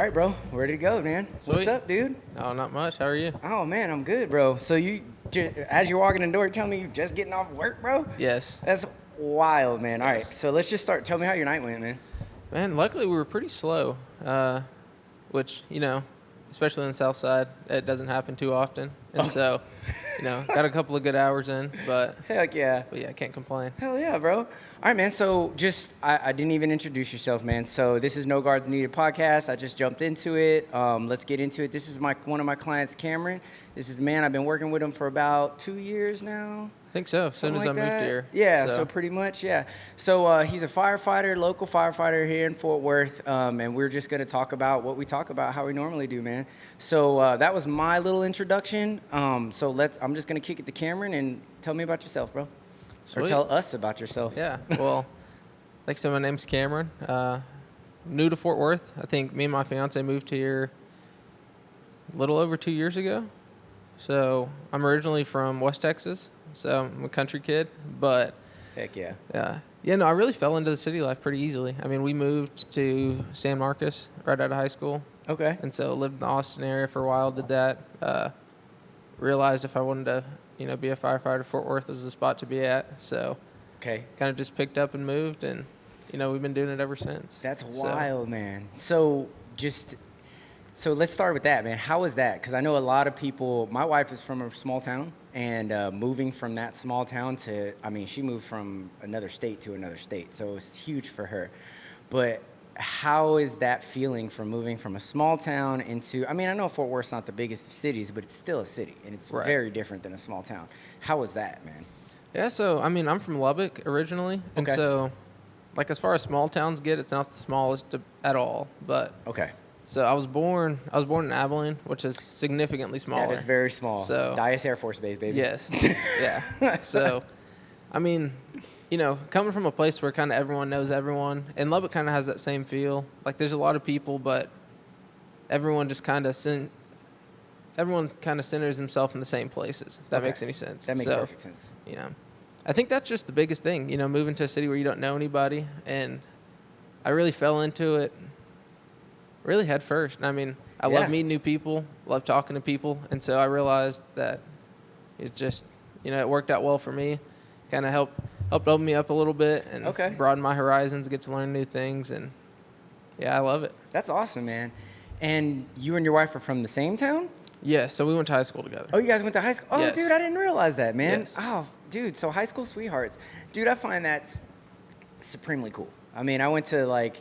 All right, bro. Ready to go, man. Sweet. What's up, dude? Oh, not much. How are you? Oh, man, I'm good, bro. So as you're walking in the door, you tell me you're just getting off work, bro? Yes. That's wild, man. All right, Yes. so let's just start. Tell me how your night went, man. Man, luckily we were pretty slow, which, especially in the South Side, it doesn't happen too often. And so, got a couple of good hours in, but Heck yeah. I can't complain. Hell yeah, bro. All right, man. So I didn't even introduce yourself, man. So this is No Guards Needed podcast. I just jumped into it. Let's get into it. This is one of my clients, Cameron. This is, man, I've been working with him for about 2 years now. I think so, as soon as I moved here. Yeah, so pretty much, yeah. So he's a firefighter, local firefighter here in Fort Worth, and we're just going to talk about what we talk about, how we normally do, man. So that was my little introduction. I'm just going to kick it to Cameron and tell me about yourself, bro. Sweet. Or tell us about yourself. Yeah, well, like I said, my name's Cameron. New to Fort Worth. I think me and my fiance moved here a little over 2 years ago. So I'm originally from West Texas, so I'm a country kid, but Heck yeah. I really fell into the city life pretty easily. I mean, we moved to San Marcos right out of high school. Okay. And so lived in the Austin area for a while, did that. Realized if I wanted to, be a firefighter, Fort Worth was the spot to be at. So Okay. kind of just picked up and moved, and, we've been doing it ever since. That's wild, man. So let's start with that, man. How was that? Because I know a lot of people, my wife is from a small town, and moving from that small town she moved from another state to another state, so it was huge for her. But how is that feeling from moving from a small town into, I know Fort Worth's not the biggest of cities, but it's still a city, and it's Right. very different than a small town. How was that, man? Yeah, so, I'm from Lubbock originally, and Okay. so, as far as small towns get, it's not the smallest at all, but... Okay. So I was born in Abilene, which is significantly smaller. That is very small. So Dias Air Force Base, baby. Yes. Yeah. So, coming from a place where kind of everyone knows everyone, and Lubbock kind of has that same feel. Like there's a lot of people, but everyone just kind of centers himself in the same places. If that makes any sense. That makes perfect sense. I think that's just the biggest thing. Moving to a city where you don't know anybody, and I really fell into it. Really head first. I love meeting new people, love talking to people, and so I realized that it just, it worked out well for me. Kind of helped open me up a little bit and broaden my horizons, get to learn new things, and I love it. That's awesome, man. And you and your wife are from the same town? Yeah, so we went to high school together. Oh, you guys went to high school? Oh, Yes. Dude, I didn't realize that, man. Yes. Oh, dude, so high school sweethearts. Dude, I find that supremely cool. I went to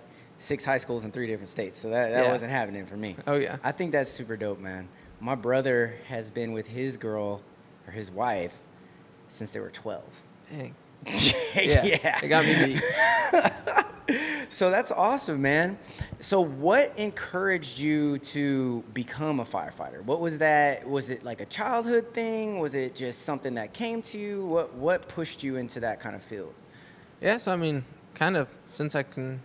6 high schools in 3 different states, so that wasn't happening for me. Oh, yeah. I think that's super dope, man. My brother has been with his girl, or his wife, since they were 12. Dang. Yeah. It got me beat. So that's awesome, man. So what encouraged you to become a firefighter? What was that? Was it like a childhood thing? Was it just something that came to you? What pushed you into that kind of field? Yeah, so kind of since I can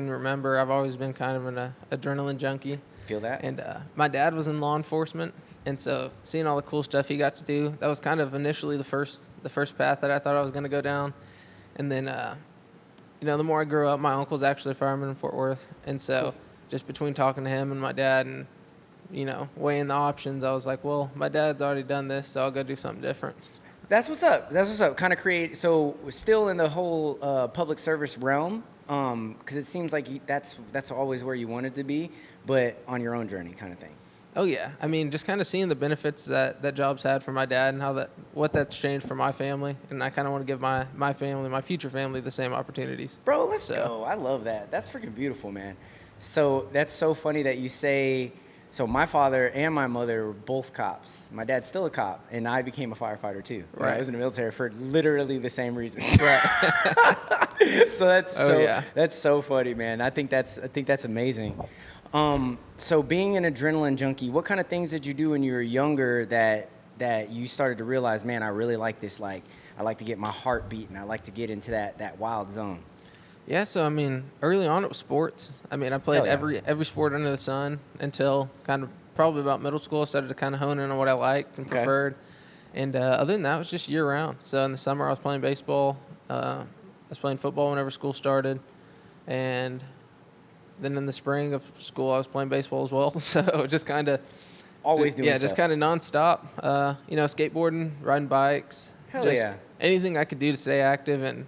remember, I've always been kind of an adrenaline junkie. Feel that? And my dad was in law enforcement, and so seeing all the cool stuff he got to do, that was kind of initially the first path that I thought I was going to go down. And then, the more I grew up, my uncle's actually a fireman in Fort Worth, and so just between talking to him and my dad and, weighing the options, I was like, well, my dad's already done this, so I'll go do something different. That's what's up. Kind of so still in the whole public service realm, because it seems like that's always where you wanted to be, but on your own journey kind of thing. Oh, yeah. Just kind of seeing the benefits that job's had for my dad and what that's changed for my family. And I kind of want to give my family, my future family, the same opportunities. Bro, let's go. I love that. That's freaking beautiful, man. So that's so funny that you say, so my father and my mother were both cops. My dad's still a cop, and I became a firefighter too. Right. I was in the military for literally the same reason. Right. So that's so funny, man. I think that's amazing. So being an adrenaline junkie, what kind of things did you do when you were younger that you started to realize, man, I really like this, I like to get my heart beating, I like to get into that wild zone? Yeah, so early on it was sports. I played every sport under the sun until kind of probably about middle school. I started to kind of hone in on what I liked and preferred. And other than that, it was just year round. So in the summer I was playing baseball. I was playing football whenever school started. And then in the spring of school, I was playing baseball as well. So just kind of Always doing yeah, stuff. just kind of nonstop. Skateboarding, riding bikes, Hell just yeah. anything I could do to stay active. And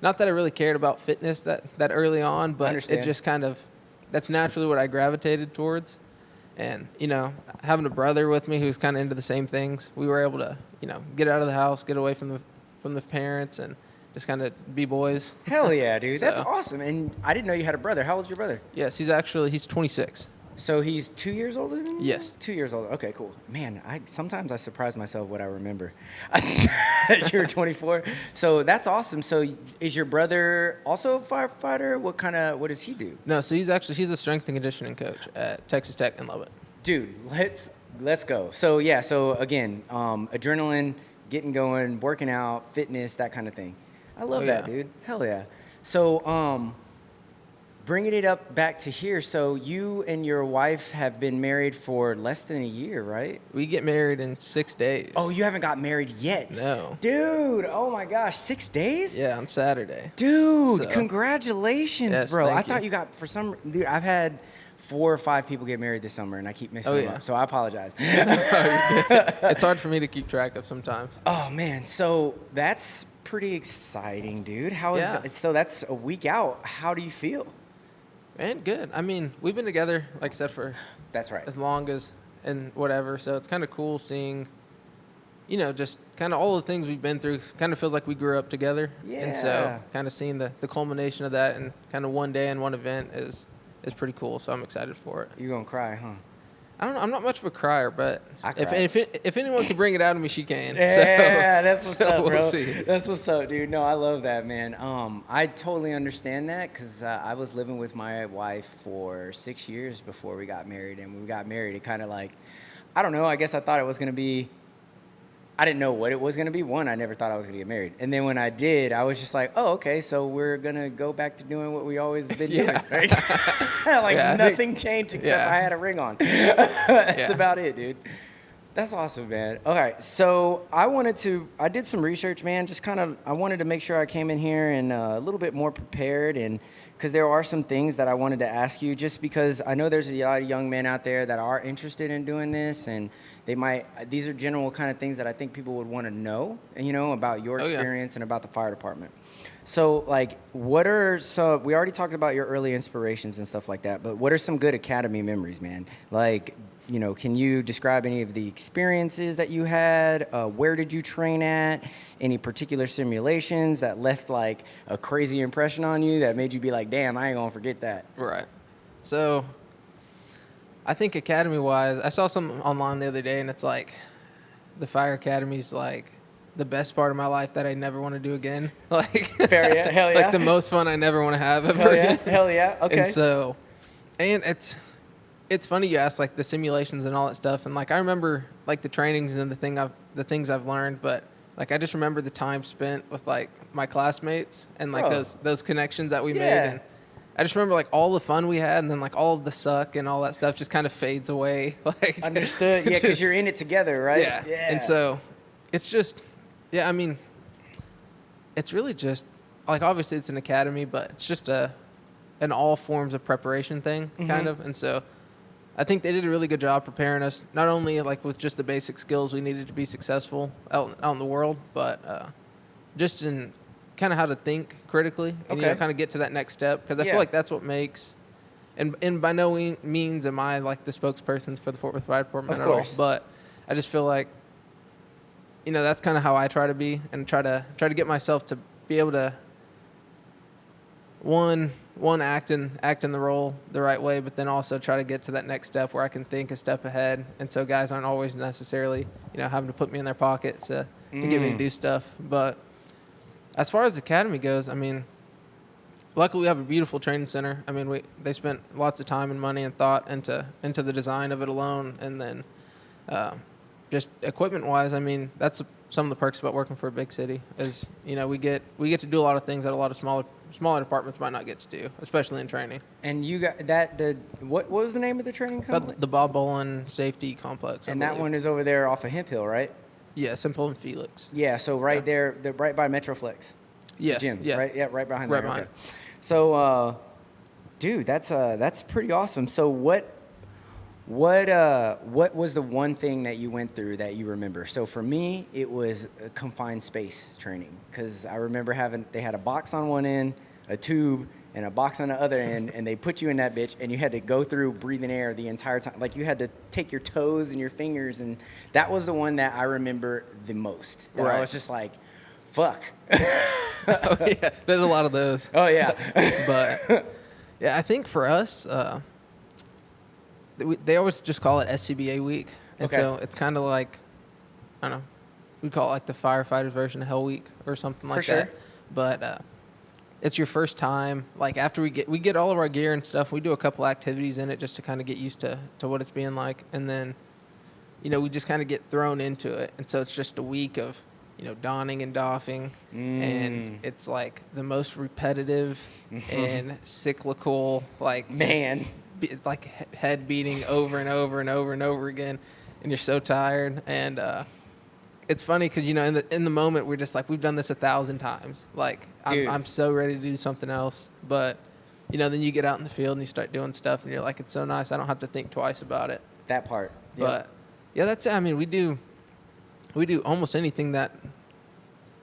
not that I really cared about fitness that early on, but it Understand. just kind of that's naturally what I gravitated towards. And having a brother with me who's kind of into the same things, we were able to get out of the house, get away from the parents, and just kind of be boys. Hell yeah, dude. That's So- awesome. And I didn't know you had a brother. How old's your brother? Yes, he's 26. So he's 2 years older than you? Yes. 2 years older. Okay, cool. Man, sometimes I surprise myself what I remember. You're 24. So that's awesome. So is your brother also a firefighter? What does he do? No, so he's a strength and conditioning coach at Texas Tech in Lubbock. Dude, let's go. So yeah, so again, adrenaline, getting going, working out, fitness, that kind of thing. I love Oh, that, yeah. dude. Hell yeah. So bringing it up back to here, so you and your wife have been married for less than a year, right? We get married in 6 days. Oh, you haven't got married yet? No. Dude, oh my gosh, 6 days? Yeah, on Saturday. Dude, So- Congratulations, Yes, bro. thank I thought you. you got, dude, I've had 4 or 5 people get married this summer, and I keep mixing Oh, them yeah. up, so I apologize. Oh, you're good. It's hard for me to keep track of sometimes. Oh, man, so that's pretty exciting, dude. Yeah. So that's a week out. How do you feel? Man, good. I mean, we've been together, like I said, for That's right. as long as and whatever. So it's kind of cool seeing, just kind of all the things we've been through. Kind of feels like we grew up together. And so Yeah. kind of seeing the culmination of that and kind of one day and one event is pretty cool. So I'm excited for it. You're going to cry, huh? I don't know. I'm not much of a crier, but I if cry. if anyone can bring it out of me, she can. Yeah, that's what's so up, we'll bro. see. That's what's up, dude. No, I love that, man. I totally understand that because I was living with my wife for 6 years before we got married, and when we got married, it kind of like, I don't know. I guess I thought it was gonna be. I didn't know what it was gonna be. One, I never thought I was gonna get married, and then when I did, I was just like, oh, okay, so we're gonna go back to doing what we always been doing, Yeah. right? Like Yeah, I think- nothing changed except yeah. I had a ring on. That's Yeah. about it, dude. That's awesome, man. Okay, so I did some research, man. Just I wanted to make sure I came in here and a little bit more prepared, and because there are some things that I wanted to ask you, just because I know there's a lot of young men out there that are interested in doing this, and these are general kind of things that I think people would want to know, about your Oh, yeah. experience and about the fire department. So, like, we already talked about your early inspirations and stuff like that, but what are some good academy memories, man? Like, can you describe any of the experiences that you had? Where did you train at? Any particular simulations that left, like, a crazy impression on you that made you be like, damn, I ain't gonna forget that? Right. So I think academy-wise, I saw something online the other day, and it's like the fire academy's like the best part of my life that I never want to do again. Like, Fair, yeah, hell yeah. like the most fun I never want to have ever Hell yeah, again. hell yeah, okay. And so, and it's funny you ask like the simulations and all that stuff, and like I remember like the trainings and the things I've learned, but like I just remember the time spent with like my classmates and like Bro. those connections that we made, Yeah. and I just remember like all the fun we had, and then like all of the suck and all that stuff just kind of fades away. Like Understood. Yeah, because you're in it together, right? yeah. And so it's just, yeah, I mean, it's really just, like, obviously it's an academy, but it's just an all forms of preparation thing, kind of. And so I think they did a really good job preparing us, not only, like, with just the basic skills we needed to be successful out in the world, but just in kind of how to think critically and, Okay. kind of get to that next step. Because I Yeah. feel like that's what makes, and by no means am I, like, the spokesperson for the Fort Worth Fire Department Of at all. course. But I just feel like, that's kind of how I try to be, and try to get myself to be able to one act in the role the right way, but then also try to get to that next step where I can think a step ahead, and so guys aren't always necessarily having to put me in their pockets to get me to do stuff. But as far as the academy goes, I mean, luckily we have a beautiful training center. I mean, they spent lots of time and money and thought into the design of it alone, and then just equipment-wise, I mean, that's some of the perks about working for a big city is, we get to do a lot of things that a lot of smaller departments might not get to do, especially in training. And you got what was the name of the training company? But the Bob Bolin Safety Complex. I And that believe. one is over there off of Hemp Hill, right? Yeah, Simple and Felix. Yeah, so right there, they're right by Metroflex. Yes. Gym, Yeah. right? Yeah, right behind Right there. behind. Okay. So, Dude, that's pretty awesome. So what was the one thing that you went through that you remember? So for me, it was a confined space training, because I remember they had a box on one end, a tube, and a box on the other end, and they put you in that bitch, and you had to go through breathing air the entire time. Like, you had to take your toes and your fingers, and that was the one that I remember the most. And I was just like, fuck. Oh, yeah, there's a lot of those. Oh, yeah. But yeah, I think for us, they always just call it SCBA week. And so it's kind of like, I don't know, we call it like the firefighters version of Hell Week or something like that. But it's your first time. Like, after we get all of our gear and stuff, we do a couple activities in it just to kind of get used to what it's being like. And then, we just kind of get thrown into it. And so it's just a week of, donning and doffing. And it's like the most repetitive and cyclical, like, man. Like head beating over and over and over and over again, and you're so tired. And it's funny because in the moment we're just like, we've done this 1,000 times. Like, I'm so ready to do something else, but then you get out in the field and you start doing stuff, and you're like, it's so nice. I don't have to think twice about it. That part. Yep. But yeah, that's it. I mean, we do almost anything that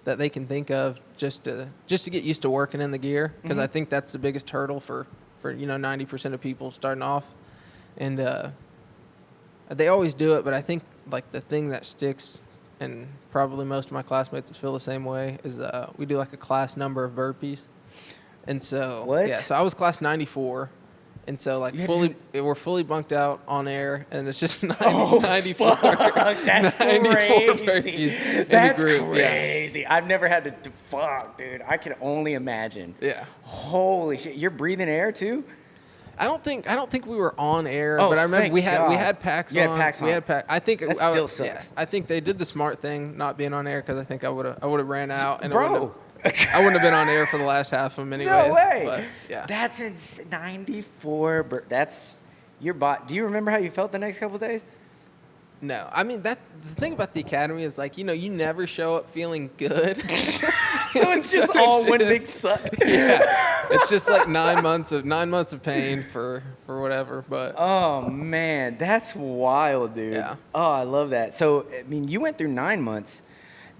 they can think of just to get used to working in the gear, because I think that's the biggest hurdle for 90% of people starting off. And they always do it, but I think like the thing that sticks, and probably most of my classmates feel the same way, is we do like a class number of burpees. And so so I was class 94, and so like we're fully bunked out on air, and it's just 94. That's 94 crazy. burpees. That's crazy. Yeah. I've never had to fuck, dude. I can only imagine. Yeah. Holy shit. You're breathing air too? I don't think we were on air, but I remember we had packs on. You had packs on. We had packs. I think that still sucks. Yeah, I think they did the smart thing not being on air, because I think I would have ran out, and bro. I wouldn't have been on air for the last half of them anyways. No way. But, yeah. That's 94. That's your bot. Do you remember how you felt the next couple of days? No. I mean, the thing about the academy is, like, you never show up feeling good. So it's just all one big suck. Yeah. It's just like 9 months of pain for whatever. But oh man, that's wild, dude. Yeah. Oh, I love that. So I mean, you went through 9 months.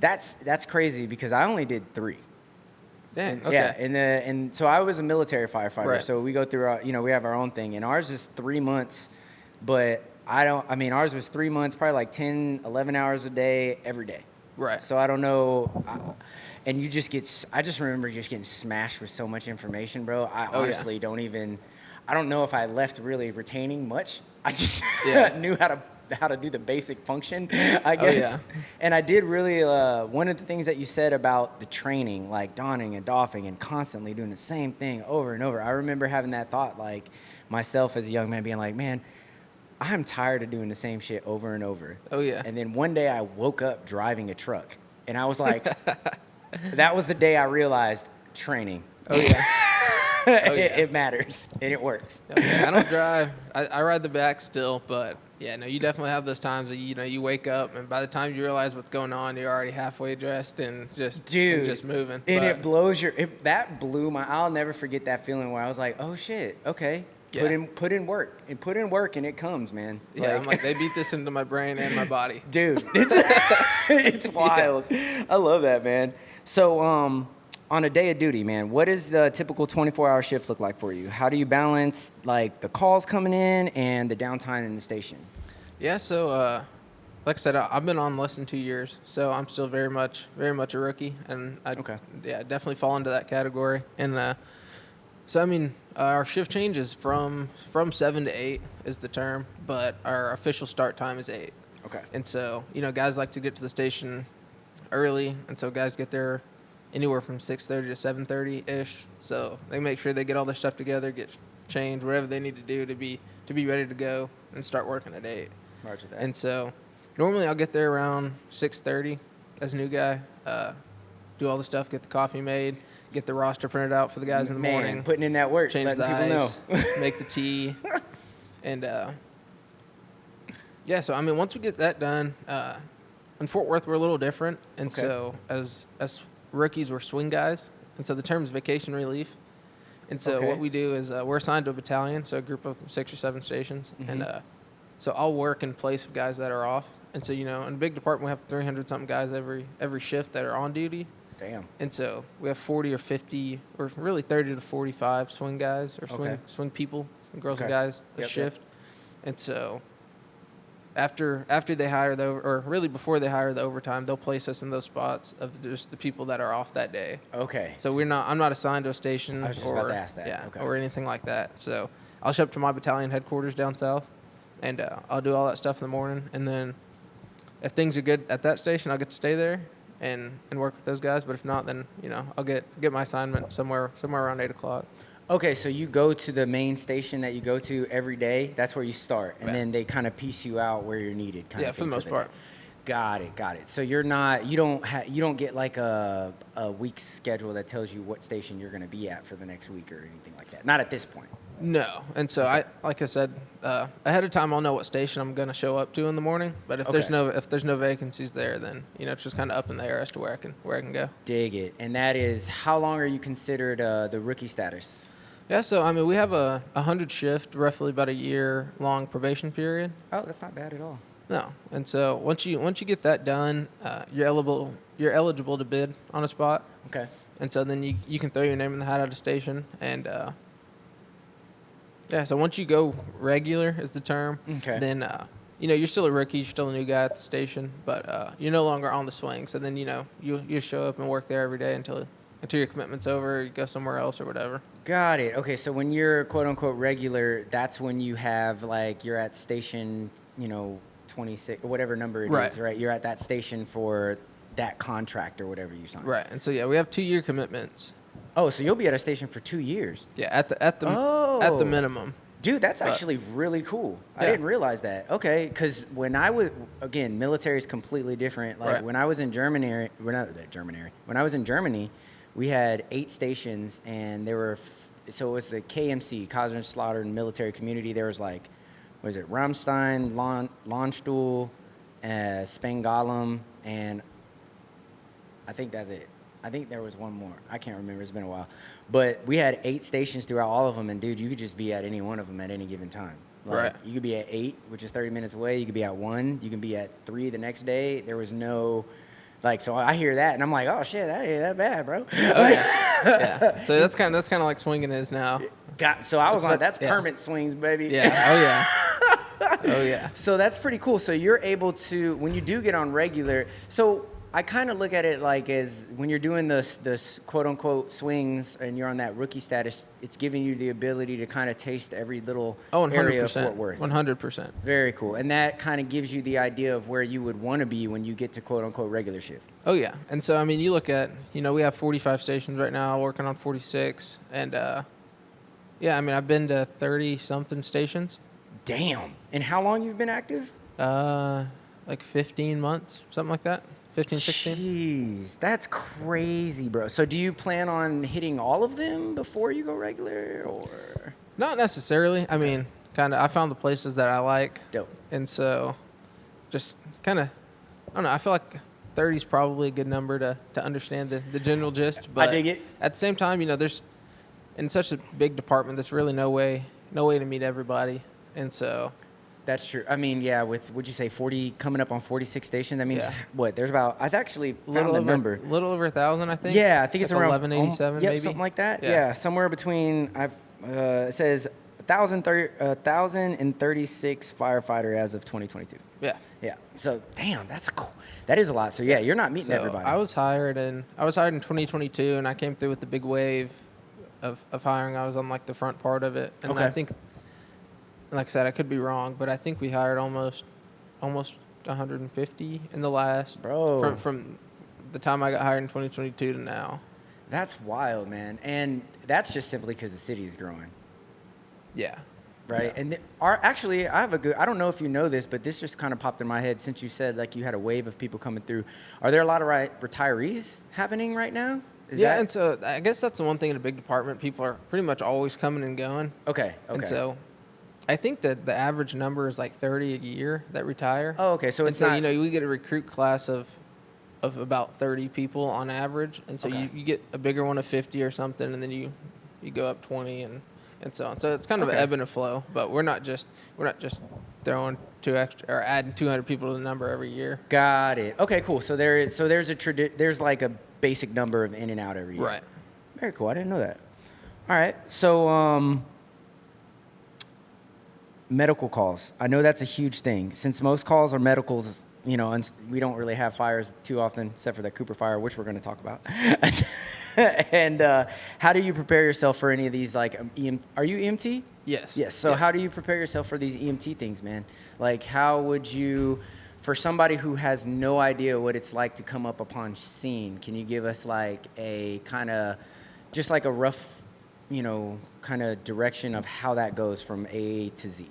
That's crazy, because I only did 3. Dang, And, okay. yeah, and so I was a military firefighter, Right. so we go through, we have our own thing, and ours is 3 months, but ours was 3 months, probably like 10, 11 hours a day, every day. Right. So I don't know, and I just remember just getting smashed with so much information, bro. I honestly don't I don't know if I left really retaining much. I just knew how to do the basic function, I guess. Oh, yeah. And I did really, one of the things that you said about the training, like donning and doffing and constantly doing the same thing over and over. I remember having that thought, like, myself as a young man being like, man, I'm tired of doing the same shit over and over. Oh, yeah. And then one day I woke up driving a truck, and I was like, that was the day I realized training. Oh, yeah. It matters, and it works. I don't drive. I ride the back still, but yeah, no, you definitely have those times that you wake up, and by the time you realize what's going on, you're already halfway dressed and just moving. And it blows that blew my. I'll never forget that feeling where I was like, oh shit, okay, put in work, and it comes, man. Yeah, I'm like, they beat this into my brain and my body, dude. It's wild. Yeah. I love that, man. So on a day of duty, man, what does the typical 24-hour shift look like for you? How do you balance, like, the calls coming in and the downtime in the station? Yeah, so like I said, I've been on less than 2 years, so I'm still very much a rookie, and I definitely fall into that category. And so I mean, our shift changes from 7 to 8 is the term, but our official start time is 8. Okay. And so guys like to get to the station early, and so guys get there anywhere from 6:30 to 7:30-ish. So they make sure they get all their stuff together, get changed, whatever they need to do to be ready to go and start working at 8. Roger that. And so normally I'll get there around 6:30 as a new guy, do all the stuff, get the coffee made, get the roster printed out for the guys in the morning. Putting in that work, change the ice, make the tea. And so I mean, once we get that done, in Fort Worth we're a little different. And so as rookies, we're swing guys, and so the term is vacation relief. And so Okay. what we do is we're assigned to a battalion, so a group of 6 or 7 stations. And so I'll work in place of guys that are off. And so, in a big department, we have 300-something guys every shift that are on duty. Damn. And so we have 40 or 50, or really 30 to 45 swing guys or swing people, girls and guys a shift. And so after they hire or really before they hire the overtime, they'll place us in those spots of just the people that are off that day. Okay. So I'm not assigned to a station I was just about to ask that. Yeah, Okay. or anything like that. So I'll show up to my battalion headquarters down south, and I'll do all that stuff in the morning. And then if things are good at that station, I'll get to stay there and work with those guys. But if not, then I'll get my assignment somewhere around 8:00. Okay, so you go to the main station that you go to every day. That's where you start, and then they kind of piece you out where you're needed. Kind of For the most part. Got it. So you don't get like a week's schedule that tells you what station you're going to be at for the next week or anything like that. Not at this point. No, and so like I said, ahead of time I'll know what station I'm going to show up to in the morning. But if there's no vacancies there, then it's just kind of up in the air as to where I can go. Dig it. And that is, how long are you considered the rookie status? Yeah, so we have a 100 shift, roughly about a year-long probation period. Oh, that's not bad at all. No, and so once you get that done, you're eligible to bid on a spot. Okay. And so then you can throw your name in the hat at a station, and so once you go regular is the term. Okay. Then you're still a rookie, you're still a new guy at the station, but you're no longer on the swing. So then you show up and work there every day until your commitment's over, you go somewhere else or whatever. Got it. Okay, so when you're quote unquote regular, that's when you have you're at station 26 or whatever number it is, right? You're at that station for that contract or whatever you signed. Right, and so we have 2-year commitments. Oh, so you'll be at a station for 2 years. Yeah, at the minimum. Dude, that's actually really cool. I didn't realize that. Okay, because when I was, again, military is completely different. When I was in Germany, when I was in Germany, we had 8 stations, and there were, so it was the KMC, Kaiserslautern Military Community. There was Rammstein, Landstuhl, Spangdahlem, and I think that's it. I think there was one more. I can't remember. It's been a while. But we had 8 stations throughout all of them, and, dude, you could just be at any one of them at any given time. You could be at 8, which is 30 minutes away. You could be at 1. You can be at 3 the next day. There was no... so I hear that, and I'm like, oh, shit, that ain't that bad, bro. Oh, yeah. So that's kind of like swinging is now. So I was that's permit swings, baby. Yeah. Oh, yeah. Oh, yeah. So that's pretty cool. So you're able to, when you do get on regular, so I kind of look at it as when you're doing this quote unquote swings and you're on that rookie status, it's giving you the ability to kind of taste every little area of Fort Worth. 100%. Very cool. And that kind of gives you the idea of where you would want to be when you get to quote unquote regular shift. Oh, yeah. And so, you look at, we have 45 stations right now, working on 46. And, I've been to 30-something stations. Damn. And how long you've been active? 15 months, something like that. 15, 16. Jeez, that's crazy, bro. So do you plan on hitting all of them before you go regular, or? Not necessarily. I found the places that I like. Dope. And so just kind of, I don't know, I feel like 30 is probably a good number to understand the general gist. But I dig it. At the same time, there's, in such a big department, there's really no way to meet everybody. And so... That's true. Would you say 40, coming up on 46 stations? That means what? There's about, I've actually found the number. A little over 1,000, I think. Yeah, I think it's around 1187, maybe. something like that. Yeah, somewhere between, it says 1,036 firefighter as of 2022. Yeah. Yeah. So, damn, that's cool. That is a lot. So, yeah, you're not meeting everybody. I was hired in 2022, and I came through with the big wave of hiring. I was on the front part of it. And I think, like I said, I could be wrong, but I think we hired almost 150 in the last, from the time I got hired in 2022 to now. That's wild, man. And that's just simply because the city is growing. Yeah. Right. Yeah. And actually, I don't know if you know this, but this just kind of popped in my head since you said you had a wave of people coming through. Are there a lot of retirees happening right now? And so I guess that's the one thing in a big department. People are pretty much always coming and going. Okay. And so I think that the average number is 30 a year that retire. Oh, okay. So we get a recruit class of about 30 people on average. And so you get a bigger one of 50 or something, and then you you go up 20 and so on. So it's kind of an Okay. ebb and a flow, but we're not just throwing two extra or adding 200 people to the number every year. Got it. Okay, cool. So there's like a basic number of in and out every year. Right. Very cool. I didn't know that. All right. So medical calls. I know that's a huge thing. Since most calls are medicals, you know, we don't really have fires too often, except for that Cooper fire, which we're going to talk about. And how do you prepare yourself for any of these? Like, are you EMT? Yes. Yes. So Yes. how do you prepare yourself for these EMT things, man? Like, how would you, for somebody who has no idea what it's like to come up upon scene, can you give us like a kind of, just like a rough, you know, kind of direction of how that goes from A to Z?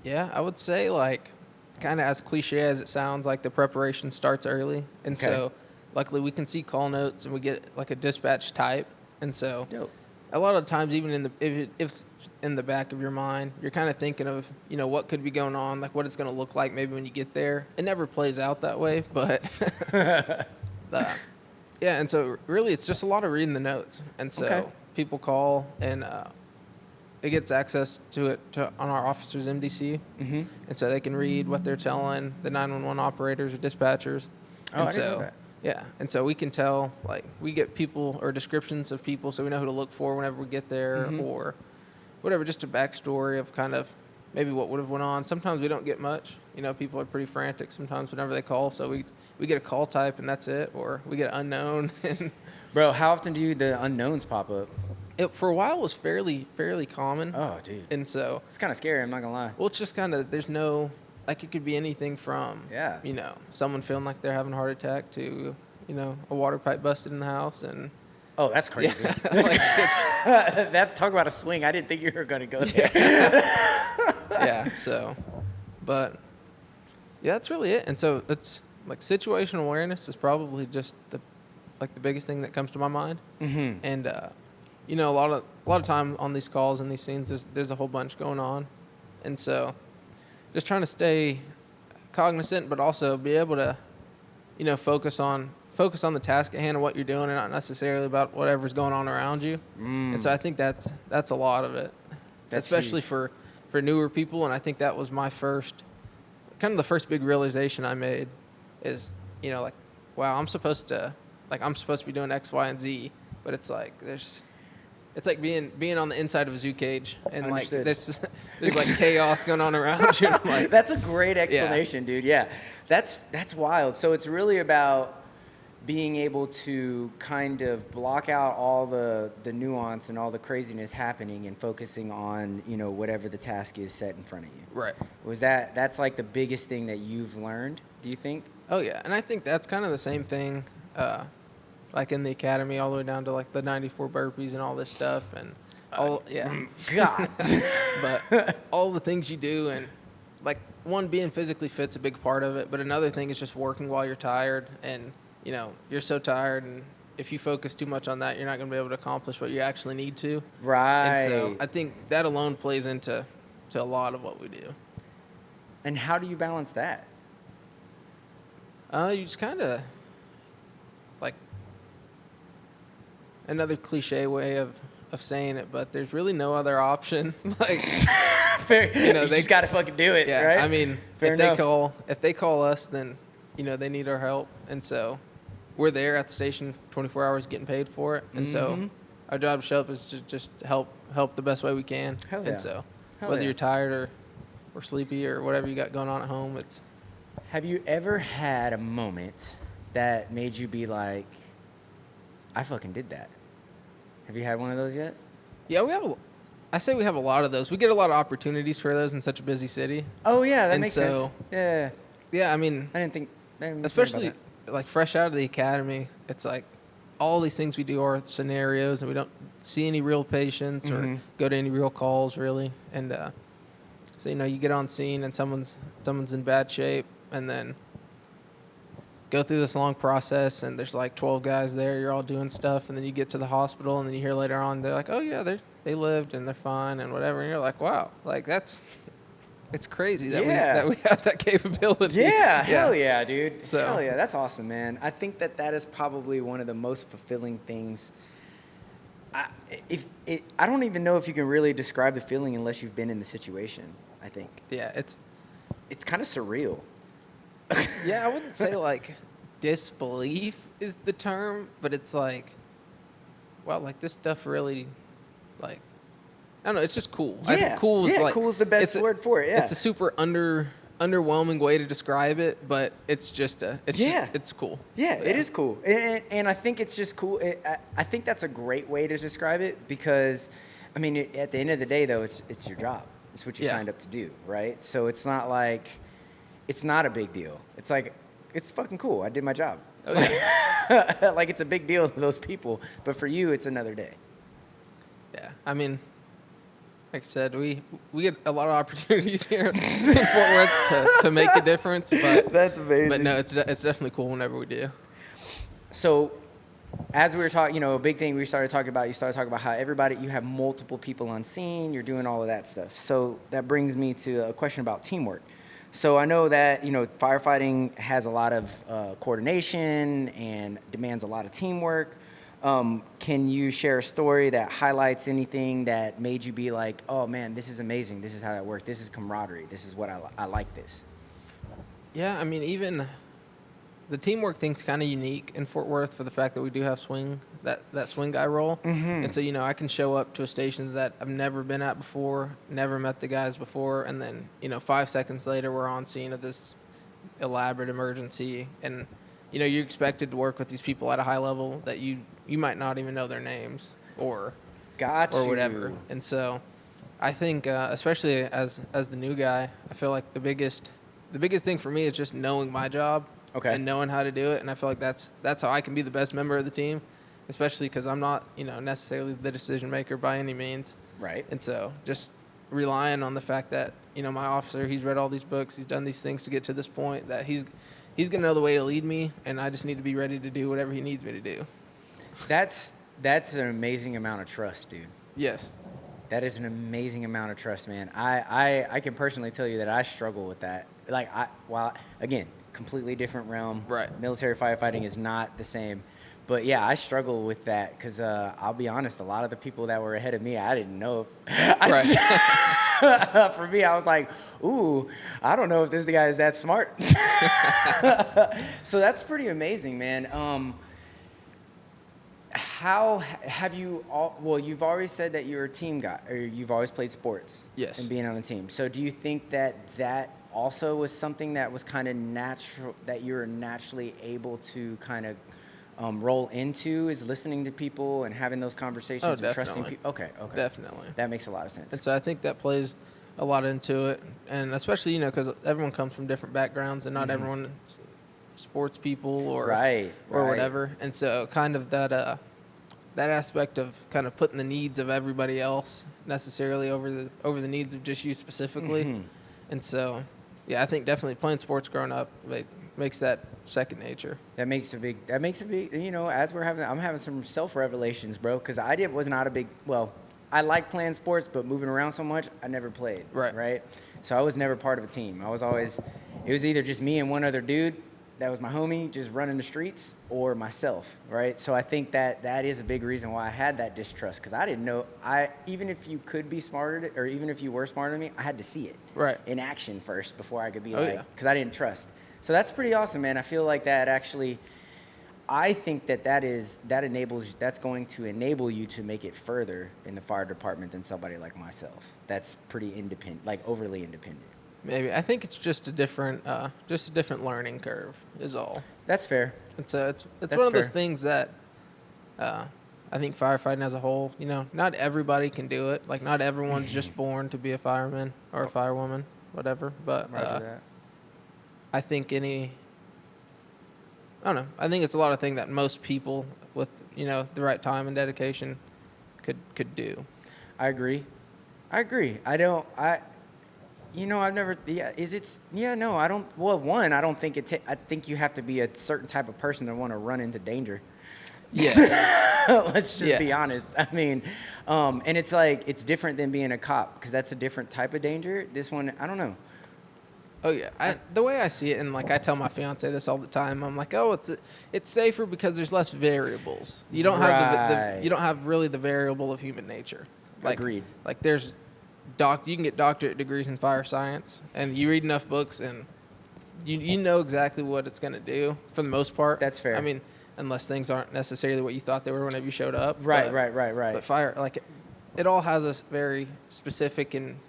Yeah, I would say, like, kind of as cliche as it sounds, like the preparation starts early. And Okay. so luckily we can see call notes and we get like a dispatch type. And so Dope. a lot of times, even if in the back of your mind, you're kind of thinking of, you know, what could be going on, like what it's going to look like maybe when you get there. It never plays out that way, but yeah. And so really it's just a lot of reading the notes. And so Okay. people call and it gets access to it on our officers' MDC. Mm-hmm. And so they can read what they're telling the 911 operators or dispatchers. Oh, and I so, didn't know that. Yeah. And so we can tell, like, we get people or descriptions of people so we know who to look for whenever we get there Mhm. or whatever, just a backstory of kind of maybe what would have went on. Sometimes we don't get much. You know, people are pretty frantic sometimes whenever they call. So we get a call type and that's it. Or we get unknown. And Bro, how often do the unknowns pop up? it, for a while, was fairly common. Oh, dude. And so, It's kind of scary, I'm not going to lie. well, it's just kind of, there's no, like, it could be anything from, Yeah. you know, someone feeling like they're having a heart attack to, you know, a water pipe busted in the house. And Oh, that's crazy. yeah, That's like, that, talk about a swing. I didn't think you were going to go there. yeah, so, but yeah, that's really it. And so it's like situational awareness is probably just the biggest thing that comes to my mind. Mm-hmm. And, you know, a lot of time on these calls and these scenes, there's a whole bunch going on. And so just trying to stay cognizant, but also be able to, you know, focus on the task at hand and what you're doing and not necessarily about whatever's going on around you. And so I think that's a lot of it, That's especially huge. for newer people. And I think that was my the first big realization I made is, you know, like, wow, I'm supposed to be doing X, Y, and Z, but it's like it's like being on the inside of a zoo cage and Understood. like there's like chaos going on around you. I'm like, That's a great explanation, dude. Yeah, that's wild. So it's really about being able to kind of block out all the nuance and all the craziness happening and focusing on, you know, whatever the task is set in front of you. right. That's like the biggest thing that you've learned, do you think? Oh yeah, and I think that's kind of the same thing, like in the academy, all the way down to like the 94 burpees and all this stuff, and all God. but all the things you do, and like one, being physically fit's a big part of it, but another thing is just working while you're tired, and you know you're so tired, and if you focus too much on that, you're not going to be able to accomplish what you actually need to. Right. And so I think that alone plays into a lot of what we do. And how do you balance that? You just kind of like another cliche way of saying it, but there's really no other option. Like, Fair. You know, You they just got to fucking do it, yeah, right? I mean, Fair enough. if they call us, then you know they need our help, and so we're there at the station 24 hours getting paid for it, and so Mhm. our job to show up is to just help the best way we can. Hell yeah. And so Hell whether yeah. you're tired or sleepy or whatever you got going on at home, it's Have you ever had a moment that made you be like, I fucking did that? Have you had one of those yet? yeah, I say we have a lot of those. We get a lot of opportunities for those in such a busy city. Oh, yeah, that And makes so- sense. Yeah. Yeah, I mean, I didn't think about especially that. like fresh out of the academy, it's like all these things we do are scenarios, and we don't see any real patients or Mhm. go to any real calls really. And so you know, you get on scene and someone's in bad shape, and then go through this long process, and there's like 12 guys there. You're all doing stuff, and then you get to the hospital, and then you hear later on they're like, "Oh yeah, they lived and they're fine and whatever." And you're like, "Wow, like it's crazy that Yeah. we have that capability." Yeah, hell yeah, dude. So- Hell yeah, that's awesome, man. I think that is probably one of the most fulfilling things I, I don't even know if you can really describe the feeling unless you've been in the situation. I think Yeah, it's kind of surreal. yeah, I wouldn't say like disbelief is the term, but it's like, wow, like this stuff really, like, I don't know, it's just cool. I think Yeah, cool is yeah, like, cool is the best word for it. it's Yeah, a super underwhelming way to describe it, but it's just yeah, it's cool. yeah. It is cool, and I think it's just cool. I think that's a great way to describe it because, I mean, at the end of the day, though, it's your job. It's what you Yeah. signed up to do, right? So it's not like it's not a big deal. It's like it's fucking cool. I did my job. Oh yeah. Like it's a big deal to those people, but for you, it's another day. Yeah, I mean, like I said, we get a lot of opportunities here in Fort Worth to make a difference, but That's amazing. but no, it's definitely cool whenever we do. So, as we were talking, a big thing we started talking about, you started talking about how you have multiple people on scene, you're doing all of that stuff. So that brings me to a question about teamwork. So I know that, firefighting has a lot of coordination and demands a lot of teamwork. Can you share a story that highlights anything that made you be like, oh man, this is amazing. This is how that worked. This is camaraderie. This is what I like this. Yeah, I mean, even the teamwork thing's kind of unique in Fort Worth for the fact that we do have that swing guy role. And so, I can show up to a station that I've never been at before, never met the guys before, and then, 5 seconds later, we're on scene of this elaborate emergency. And, you're expected to work with these people at a high level that you might not even know their names or whatever. And so I think, especially as the new guy, I feel like the biggest thing for me is just knowing my job. Okay. And knowing how to do it, and I feel like that's how I can be the best member of the team, especially because I'm not necessarily the decision maker by any means. Right. And so just relying on the fact that my officer, he's read all these books, he's done these things to get to this point, that he's gonna know the way to lead me, and I just need to be ready to do whatever he needs me to do. That's an amazing amount of trust, dude. Yes. That is an amazing amount of trust, man. I can personally tell you that I struggle with that. Like, again, completely different realm. Right. Military firefighting is not the same. But, yeah, I struggle with that because I'll be honest, a lot of the people that were ahead of me, I didn't know if. Right. For me, I was like, ooh, I don't know if this guy is that smart. So that's pretty amazing, man. How have you you've always said that you're a team guy, or you've always played sports. Yes. And being on a team. So do you think that also was something that was kind of natural, that you're naturally able to kind of roll into, is listening to people and having those conversations and trusting people? Okay. Definitely. That makes a lot of sense. And so I think that plays a lot into it, and especially because everyone comes from different backgrounds, and not everyone's sports people or whatever. And so kind of that aspect of kind of putting the needs of everybody else necessarily over the needs of just you specifically. And so, yeah, I think definitely playing sports growing up makes that second nature. That makes a big, as I'm having some self-revelations, bro, because was not a big, I like playing sports, but moving around so much, I never played. Right. So I was never part of a team. It was either just me and one other dude that was my homie just running the streets, or myself, right? So I think that is a big reason why I had that distrust, because I didn't know, even if you could be smarter, or even if you were smarter than me, I had to see it in action first before I could be because I didn't trust. So that's pretty awesome, man. I feel like that actually, I think that's going to enable you to make it further in the fire department than somebody like myself. That's pretty independent, like overly independent. Maybe. I think it's just a different learning curve is all. That's fair. It's one of those things that I think firefighting as a whole, not everybody can do it. Like, not everyone's just born to be a fireman or a firewoman, whatever. But I think I don't know. I think it's a lot of things that most people with, the right time and dedication could do. I agree. I've never, no, I don't, I don't think I think you have to be a certain type of person to want to run into danger. Yeah. Let's just be honest. I mean, and it's like, it's different than being a cop, because that's a different type of danger. This one, I don't know. Oh yeah, the way I see it, and like I tell my fiance this all the time. I'm like, oh, it's safer because there's less variables. You don't have Right. you don't have really the variable of human nature. Like, Agreed. Like there's you can get doctorate degrees in fire science, and you read enough books, and you know exactly what it's going to do for the most part. That's fair. I mean, unless things aren't necessarily what you thought they were whenever you showed up. Right. But fire, like, it all has a very specific and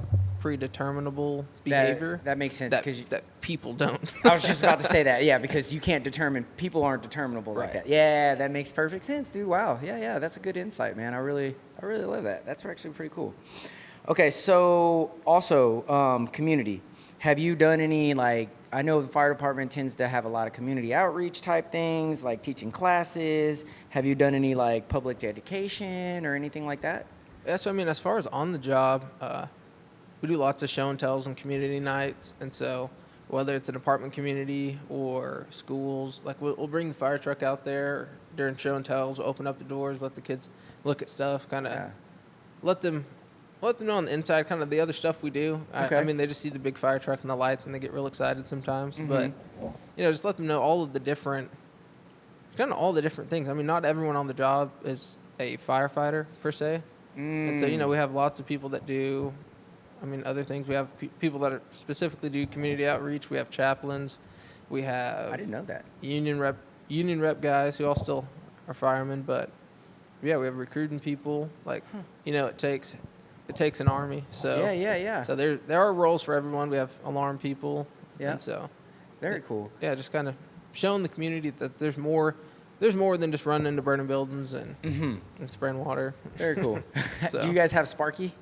predeterminable behavior. That makes sense because that people don't. I was just about to say that. Yeah, because you can't determine. People aren't determinable like Right. that. Yeah, that makes perfect sense, dude. Wow. Yeah. That's a good insight, man. I really love that. That's actually pretty cool. Okay, so also community. Have you done any, like, I know the fire department tends to have a lot of community outreach type things, like teaching classes. Have you done any like public education or anything like that? That's what I mean. As far as on the job, we do lots of show and tells and community nights, and so whether it's an apartment community or schools, like we'll bring the fire truck out there during show and tells. We'll open up the doors, let the kids look at stuff, kind of Yeah. let them know on the inside kind of the other stuff we do. Okay. I mean, they just see the big fire truck and the lights, and they get real excited sometimes. Mm-hmm. But just let them know all the different things. I mean, not everyone on the job is a firefighter per se. And so, we have lots of people that do, other things. We have people that specifically do community outreach. We have chaplains. We have I didn't know that. union rep guys who all still are firemen. But, yeah, we have recruiting people. Like, it takes an army. So Yeah. So there are roles for everyone. We have alarm people. Yeah. And so, Very cool. yeah, just kind of showing the community that there's more than just running into burning buildings and spraying water. Very cool. So. Do you guys have Sparky?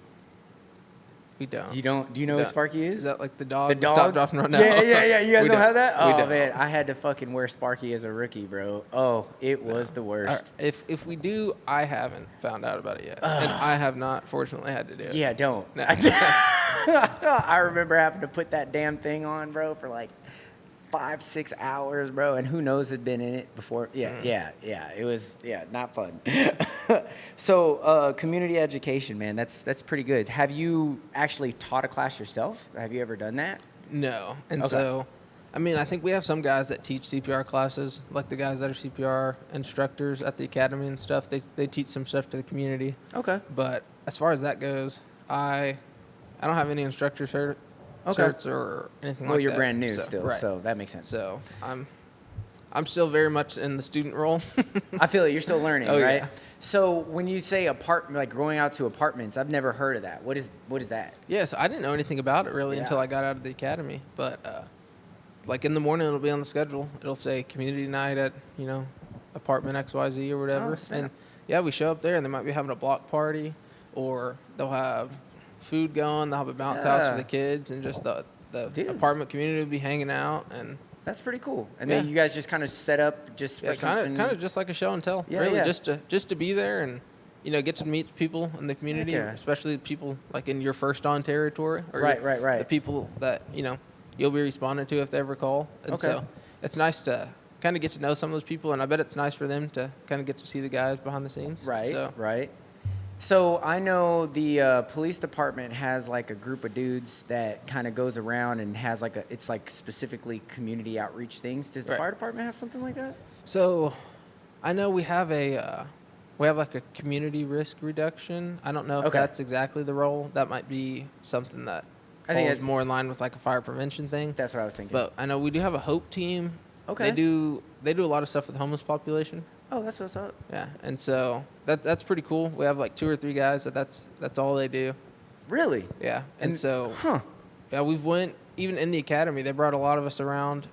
We don't. You don't? Do you know what Sparky is? Is that like the dog? The that dog? Stop, drop, and run now? Yeah. You guys We don't have that? We Oh, don't. man. I had to fucking wear Sparky as a rookie, bro. Oh, it was the worst. If we do, I haven't found out about it yet, and I have not, fortunately, had to do it. Yeah, don't. No. I remember having to put that damn thing on, bro, for like 5-6 hours, bro, and who knows had been in it before. Yeah. It was not fun. So community education, man, that's pretty good. Have you actually taught a class yourself? Have you ever done that? No, and Okay. so, I think we have some guys that teach CPR classes, like the guys that are CPR instructors at the academy and stuff. They teach some stuff to the community. Okay. But as far as that goes, I don't have any instructor Okay. certs or anything like that. Well, you're brand new So, still, right. so that makes sense. So I'm still very much in the student role. I feel it. You're still learning, Oh, right? yeah. So when you say like going out to apartments, I've never heard of that. What is that? Yes, I didn't know anything about it really Yeah. until I got out of the academy. But like in the morning, it'll be on the schedule. It'll say community night at apartment XYZ or whatever. Oh, snap. And yeah, we show up there, and they might be having a block party, or they'll have food going. They'll have a bounce house for Yeah. the kids, and just the Dude. apartment community will be hanging out. And That's pretty cool. And Yeah. then you guys just kind of set up just for yeah, something. kind of just like a show and tell. Yeah, really, yeah. just to be there and get to meet people in the community, Heck yeah. especially people like in your first on territory. Or Right. The people that you'll be responding to if they ever call. And Okay. so it's nice to kind of get to know some of those people, and I bet it's nice for them to kind of get to see the guys behind the scenes. Right. So, Right. So I know the police department has like a group of dudes that kind of goes around and has like it's like specifically community outreach things. Does the Right. fire department have something like that? So I know we have like a community risk reduction. I don't know if Okay. that's exactly the role. That might be something that I think falls more in line with like a fire prevention thing. That's what I was thinking. But I know we do have a Hope team. Okay. They do a lot of stuff with the homeless population. Oh, that's what's up. Yeah, and so that's pretty cool. We have like 2 or 3 guys that's all they do. Really? Yeah, and so Huh. yeah, we've went even in the academy. They brought a lot of us around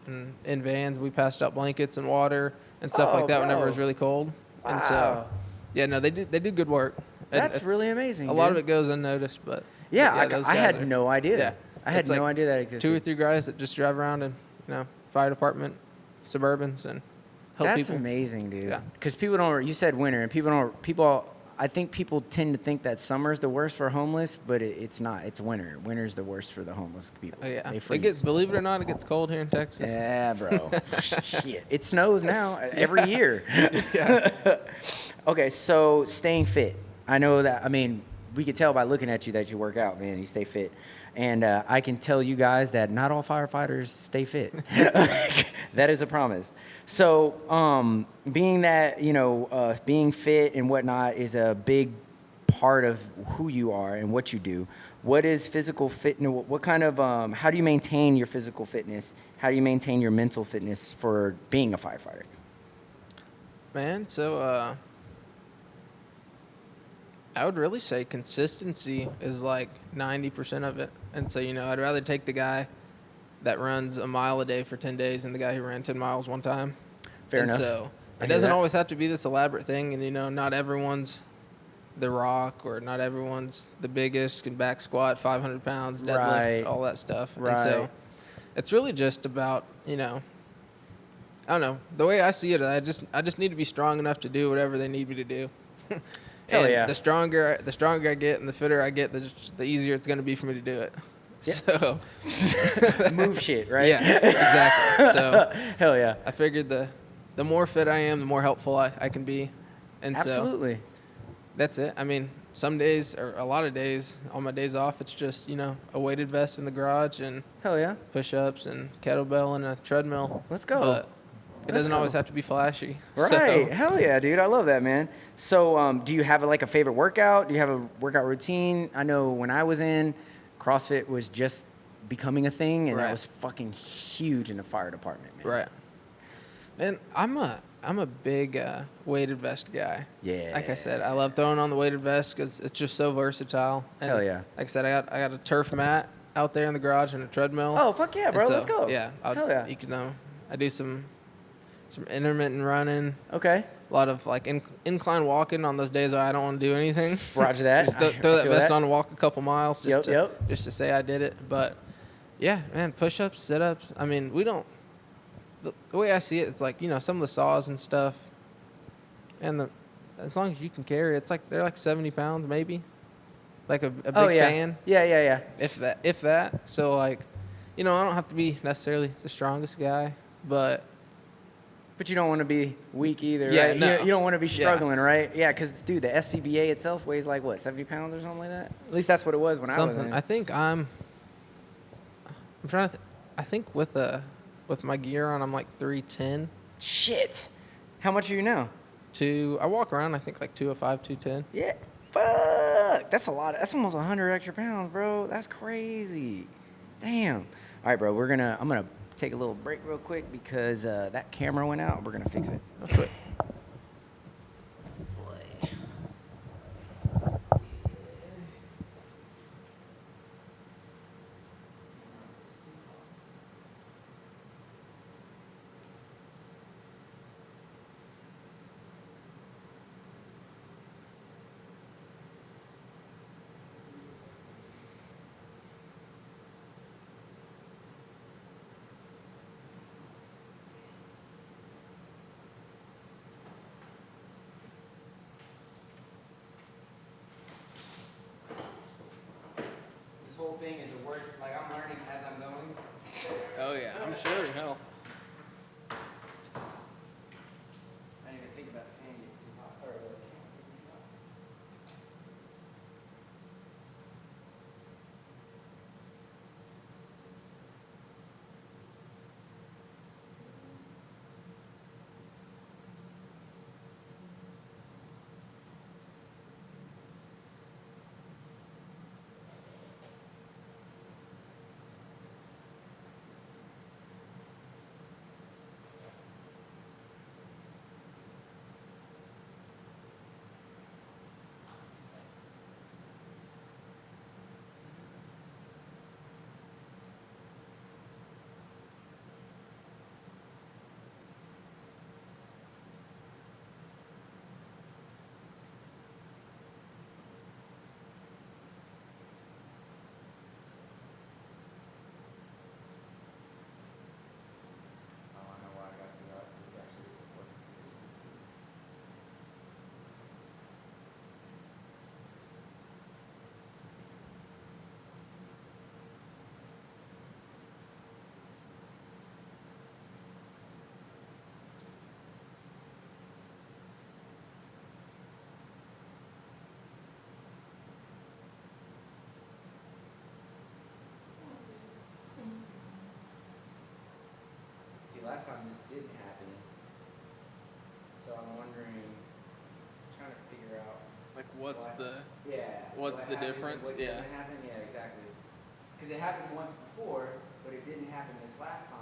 in vans. We passed out blankets and water and stuff Oh, like that whenever it bro. was really cold. And so Wow. yeah, no, they do good work. And That's it's- really amazing. A lot of dude. it goes unnoticed, but Yeah, those I guys had are- no idea. Yeah, I had It's no like idea that existed. 2 or 3 guys that just drive around in fire department, Suburbans, and help That's people. amazing, dude. Yeah. Because people don't. You said winter, and people. I think people tend to think that summer's the worst for homeless, but it's not. It's winter. Winter's the worst for the homeless people. Oh, yeah, They it freeze. gets. Believe it or not, it gets cold here in Texas. Yeah, bro. Shit. It snows now every year. Yeah. Okay, so staying fit. I know that. I mean, we could tell by looking at you that you work out, man. You stay fit. And I can tell you guys that not all firefighters stay fit. That is a promise. So, being that, being fit and whatnot is a big part of who you are and what you do. What is physical fitness? What kind of, how do you maintain your physical fitness? How do you maintain your mental fitness for being a firefighter? Man, so I would really say consistency is like 90% of it. And so, I'd rather take the guy that runs a mile a day for 10 days than the guy who ran 10 miles one time. Fair enough. So I it hear doesn't that. always have to be this elaborate thing. And, not everyone's The Rock or not everyone's the biggest, can back squat 500 pounds, deadlift, Right. all that stuff. Right. And so it's really just about, I don't know. The way I see it, I just need to be strong enough to do whatever they need me to do. Hell And yeah. the stronger I get and the fitter I get, the easier it's going to be for me to do it. Yeah. So Move shit, right? yeah, exactly. So Hell yeah. I figured the more fit I am, the more helpful I can be. And so Absolutely. that's it. I mean, some days or a lot of days, on my days off, it's just, a weighted vest in the garage and Hell yeah. push-ups and kettlebell and a treadmill. Let's go. But it Let's doesn't go. always have to be flashy. Right. So, Hell yeah, dude. I love that, man. So, do you have a favorite workout? Do you have a workout routine? I know when I was in, CrossFit was just becoming a thing, and that Right. was fucking huge in the fire department, man. right. And I'm a big weighted vest guy. Yeah. Like I said, I love throwing on the weighted vest because it's just so versatile. And Hell yeah. Like I said, I got a turf mat out there in the garage and a treadmill. Oh, fuck yeah, bro. And so, Let's go. Yeah. Hell yeah. You can, I do some intermittent running. Okay. A lot of like incline walking on those days that I don't want to do anything. Roger that. Just I throw that feel vest that. on and walk a couple miles just just to say I did it. But yeah, man, push-ups, sit-ups. I mean, we don't. The way I see it, it's like some of the saws and stuff, and as long as you can carry, it's like they're like 70 pounds maybe, like a big Oh, yeah. fan. Yeah. If that. So like, I don't have to be necessarily the strongest guy, but But you don't want to be weak either, Yeah, right? no. You don't want to be Yeah. struggling, right? Yeah, because, dude, the SCBA itself weighs like, what, 70 pounds or something like that? At least that's what it was when I was something. in. I think I'm trying to. I think with my gear on, I'm like 310. Shit. How much are you now? I walk around, I think like 205, 210. Yeah. Fuck. That's a lot. That's almost 100 extra pounds, bro. That's crazy. Damn. All right, bro. I'm going to take a little break real quick because that camera went out. We're going to fix it. That's what. This whole thing is a work. Like, I'm learning as I'm going. Oh yeah, I'm sure. Hell. I didn't even think about the fan getting too hot. Or the camera getting too hot. last time this didn't happen. So I'm wondering, trying to figure out. Like, what's what, the yeah. what's What the happens and difference? what Yeah. doesn't happen? Yeah, exactly. Because it happened once before, but it didn't happen this last time.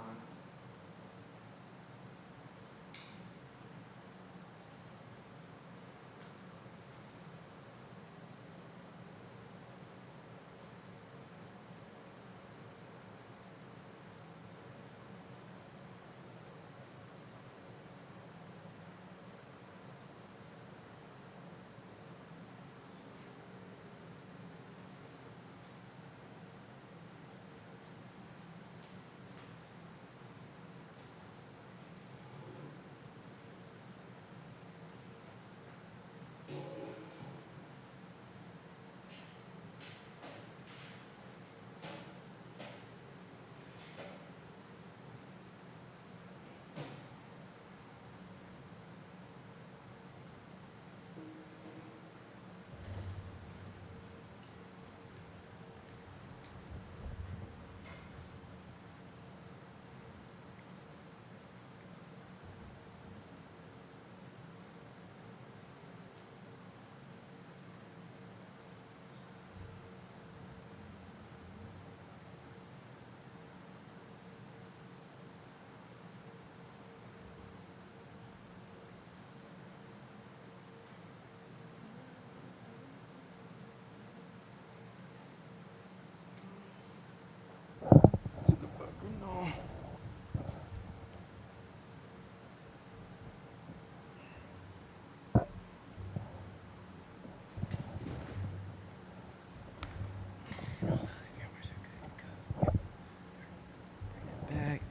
Back.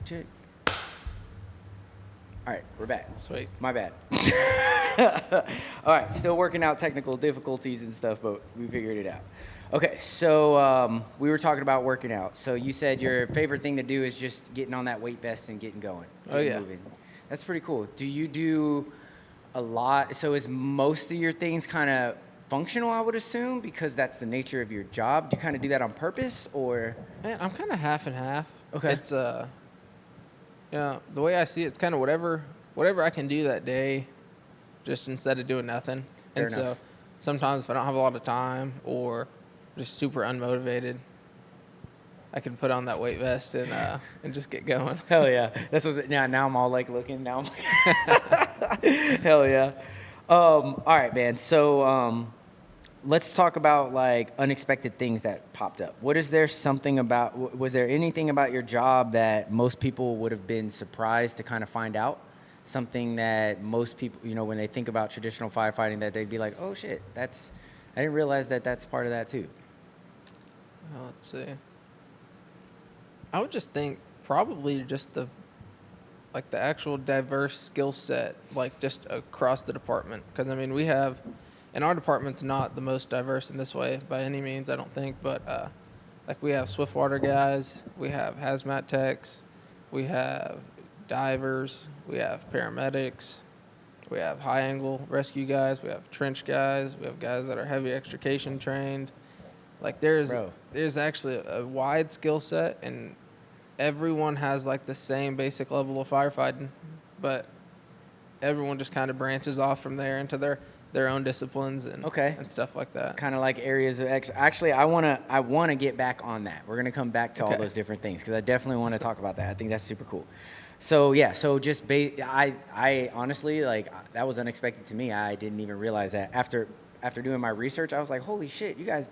Check. All right, we're back. Sweet. My bad. All right, still working out technical difficulties and stuff, but we figured it out. Okay, so we were talking about working out. So you said your favorite thing to do is just getting on that weight vest and getting going. Moving. That's pretty cool. Do you do a lot? So is most of your things kind of functional, I would assume, because that's the nature of your job? Do you kind of do that on purpose, or? Man, I'm kind of half and half. Okay. It's the way I see it, it's kind of whatever I can do that day, just instead of doing nothing. Fair and enough. So sometimes if I don't have a lot of time or just super unmotivated, I can put on that weight vest and just get going. Hell yeah. That's what. Now I'm all like looking. Now I'm like, hell yeah. All right, man. So let's talk about like unexpected things that popped up. Was there anything about your job that most people would have been surprised to kind of find out? Something that most people, when they think about traditional firefighting, that they'd be like, oh shit, I didn't realize that that's part of that too. Well, let's see. I would just think probably just the actual diverse skill set, like just across the department. Because I mean, and our department's not the most diverse in this way by any means, I don't think. But like we have swiftwater guys, we have hazmat techs, we have divers, we have paramedics, we have high angle rescue guys, we have trench guys, we have guys that are heavy extrication trained. Like there's actually a wide skill set, and everyone has like the same basic level of firefighting, but everyone just kind of branches off from there into their own disciplines and stuff like that. Kind of like areas of actually, I wanna get back on that. We're gonna come back to all those different things because I definitely want to talk about that. I think that's super cool. So yeah, just I honestly, like, that was unexpected to me. I didn't even realize that after doing my research. I was like, holy shit, you guys!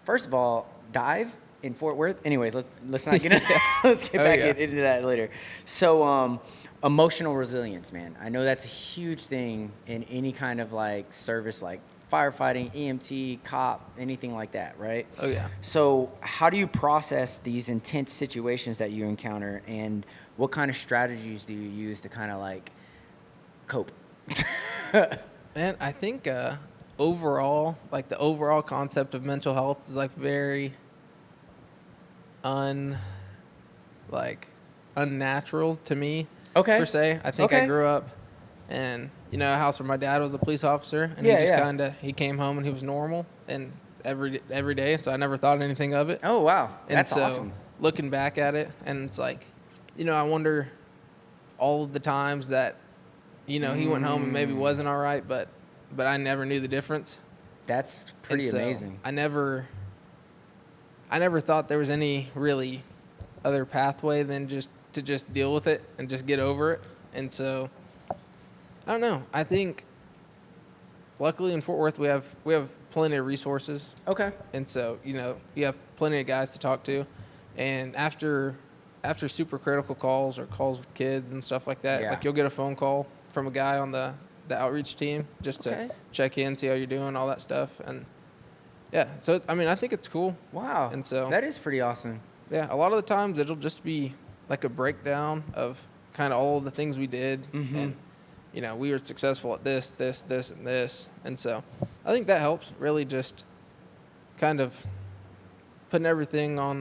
First of all, dive in Fort Worth. Anyways, let's not get let's get back into that later. So emotional resilience, man. I know that's a huge thing in any kind of like service, like firefighting, EMT, cop, anything like that, right? Oh yeah. So how do you process these intense situations that you encounter, and what kind of strategies do you use to kind of like cope? Man, I think overall, like the overall concept of mental health is like very unnatural to me. Per se. I think I grew up in a house where my dad was a police officer, and he came home and he was normal and every day, and so I never thought anything of it. Oh wow, that's awesome. Looking back at it, and it's like, I wonder all of the times that, he went home and maybe wasn't all right, but I never knew the difference. That's pretty amazing. I never thought there was any really other pathway than just to deal with it and just get over it. And so, I don't know. I think, luckily in Fort Worth, we have plenty of resources. Okay. And so, you have plenty of guys to talk to. And after super critical calls or calls with kids and stuff like that, like you'll get a phone call from a guy on the outreach team just to check in, see how you're doing, all that stuff. And yeah, so I think it's cool. Wow. And so that is pretty awesome. Yeah, a lot of the times it'll just be like a breakdown of kind of all of the things we did. And we were successful at this, and this. And so I think that helps, really just kind of putting everything on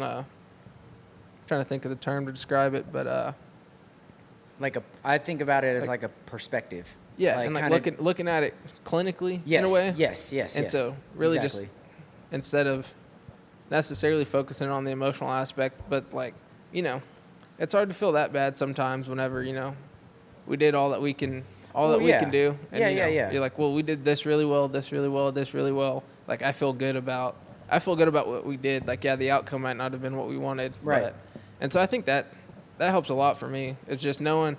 trying to think of the term to describe it, but I think about it as like a perspective. Yeah, like, and looking at it clinically in a way. Yes. And so really just instead of necessarily focusing on the emotional aspect, but it's hard to feel that bad sometimes whenever, we did all that we can we can do. And, you're like, well, we did this really well, this really well, this really well. Like, I feel good about what we did. Like, yeah, the outcome might not have been what we wanted. Right. And so I think that helps a lot for me. It's just knowing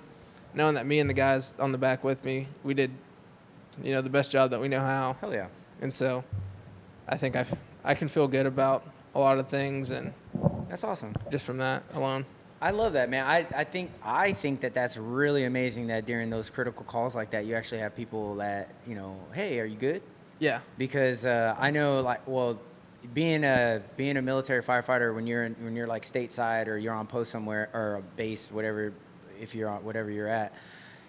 that me and the guys on the back with me, we did, the best job that we know how. Hell yeah. And so I think I can feel good about a lot of things, and that's awesome. Just from that alone. I love that, man. I think that that's really amazing that during those critical calls like that, you actually have people that, hey, are you good? Yeah. Because I know, being a military firefighter, when you're like stateside or you're on post somewhere or a base, whatever, if you're on whatever you're at,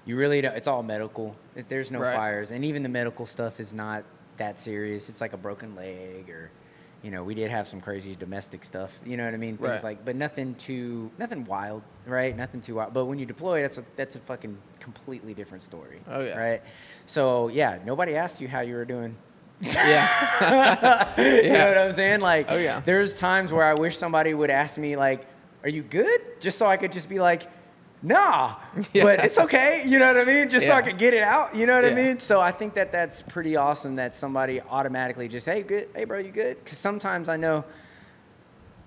you really don't, it's all medical. There's no fires, and even the medical stuff is not that serious. It's like a broken leg, or we did have some crazy domestic stuff. You know what I mean? Things but nothing wild, right? Nothing too wild. But when you deploy, that's a fucking completely different story. Oh yeah. Right. So yeah, nobody asked you how you were doing. Yeah. You know what I'm saying? Like, oh yeah. There's times where I wish somebody would ask me, like, "Are you good?" Just so I could just be like, "Nah," but it's okay. You know what I mean? Just so I could get it out. You know what I mean? So I think that that's pretty awesome that somebody automatically just, "Hey, good. Hey, bro, you good?" Because sometimes I know.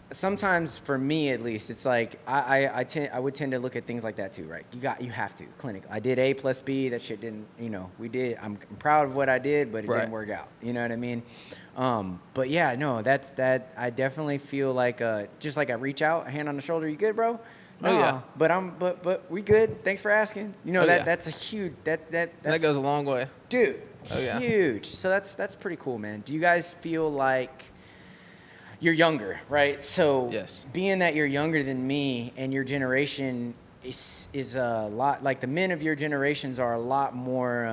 Sometimes for me at least, it's like I would tend to look at things like that too, right? You have to clinical. I did A plus B. That shit didn't, we did. I'm proud of what I did, but it didn't work out. You know what I mean? But yeah, no, that I definitely feel like just like I reach out, a hand on the shoulder. You good, bro? No, oh yeah. But we good. Thanks for asking. That's a huge that goes a long way, dude. Oh yeah. Huge. So that's pretty cool, man. Do you guys feel like you're younger, right? So being that you're younger than me and your generation is a lot, like the men of your generations are a lot more,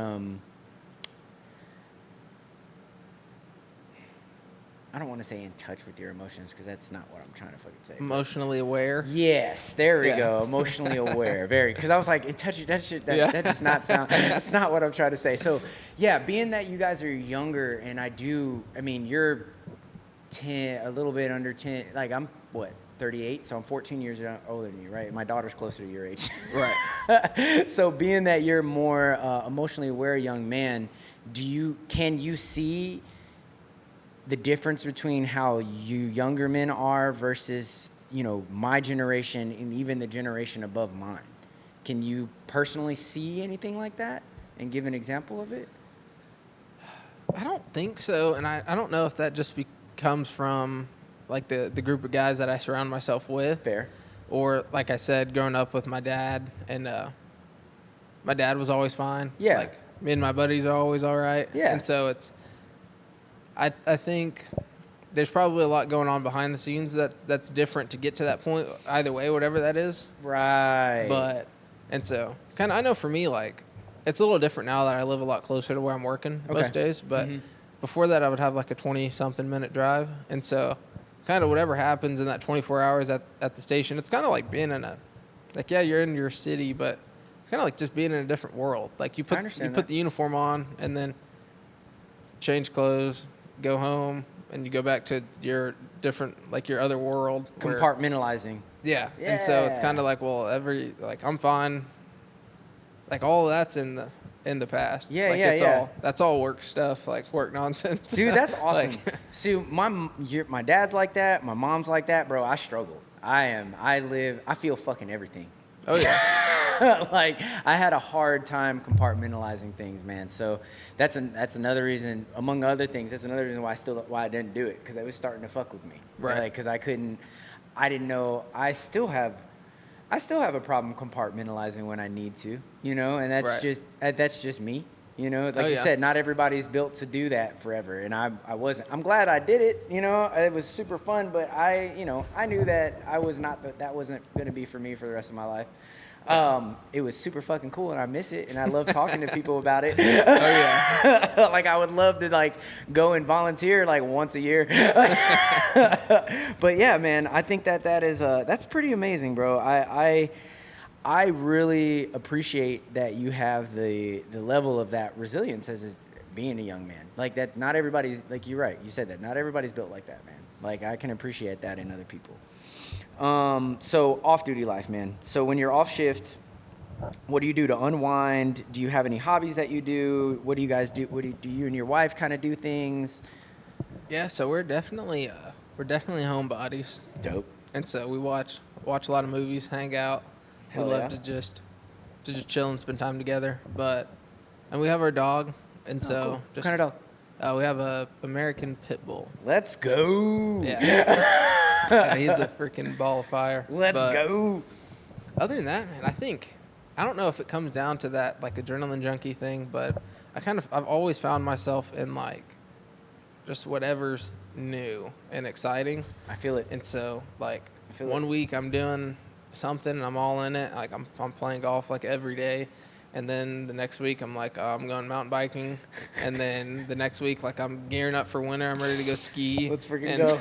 I don't want to say in touch with your emotions because that's not what I'm trying to fucking say. Emotionally aware? Yes, there we go. Emotionally aware. Very. Because I was like, in touch with that shit, that does not sound, that's not what I'm trying to say. So yeah, being that you guys are younger and you're 10, a little bit under 10, like I'm 38, so I'm 14 years older than you, right? My daughter's closer to your age. Right. So being that you're more emotionally aware young man, can you see the difference between how you younger men are versus, my generation and even the generation above mine? Can you personally see anything like that and give an example of it? I don't think so, and I don't know if that just comes from like the group of guys that I surround myself with. Fair. Or like I said, growing up with my dad, and my dad was always fine. Yeah. Like me and my buddies are always all right. Yeah. And so I think there's probably a lot going on behind the scenes that's different to get to that point. Either way, whatever that is. Right. And so kind of I know for me, like, it's a little different now that I live a lot closer to where I'm working most days, but. Mm-hmm. Before that, I would have like a 20-something minute drive. And so kind of whatever happens in that 24 hours at the station, it's kind of like being in you're in your city, but it's kind of like just being in a different world. Like you put the uniform on and then change clothes, go home, and you go back to your different, like your other world. Compartmentalizing. Yeah. And so it's kind of like, well, I'm fine like all of that's in the past. Yeah, like, yeah, it's yeah. that's all work stuff, like work nonsense. Dude, that's awesome. Like, See, my dad's like that. My mom's like that, bro. I struggle. I feel fucking everything. oh yeah, Like, I had a hard time compartmentalizing things, man. So that's another reason, among other things, that's another reason why I didn't do it, because it was starting to fuck with me. Right. Like, because I didn't know. I still have a problem compartmentalizing when I need to, and that's just me. Like you said, not everybody's built to do that forever, and I wasn't. I'm glad I did it. It was super fun, but I knew that that wasn't going to be for me for the rest of my life. It was super fucking cool, and I miss it, and I love talking to people about it. oh yeah. Like, I would love to go and volunteer once a year. But yeah, man, I think that's pretty amazing, bro. I really appreciate that you have the level of that resilience as being a young man. Like, that not everybody's, like, you're right, you said that. Not everybody's built like that, man. Like, I can appreciate that in other people. So off-duty life, man. So when you're off shift, what do you do to unwind? Do you have any hobbies that you do? What do you guys do? Do you and your wife kind of do things? Yeah, so we're definitely homebodies. Dope. And so we watch a lot of movies, hang out. Hell we love yeah. to just chill and spend time together. And we have our dog, and so Cool. What kind of dog? we have a American Pit Bull. Let's go. Yeah. Yeah, he's a freaking ball of fire. Let's go. Other than that, man, I don't know if it comes down to that adrenaline junkie thing, but I've always found myself in just whatever's new and exciting. I feel it. And so feel one it. week I'm doing something and I'm all in it. Like I'm playing golf every day. And then the next week I'm I'm going mountain biking. And then the next week I'm gearing up for winter. I'm ready to go ski. Let's freaking go.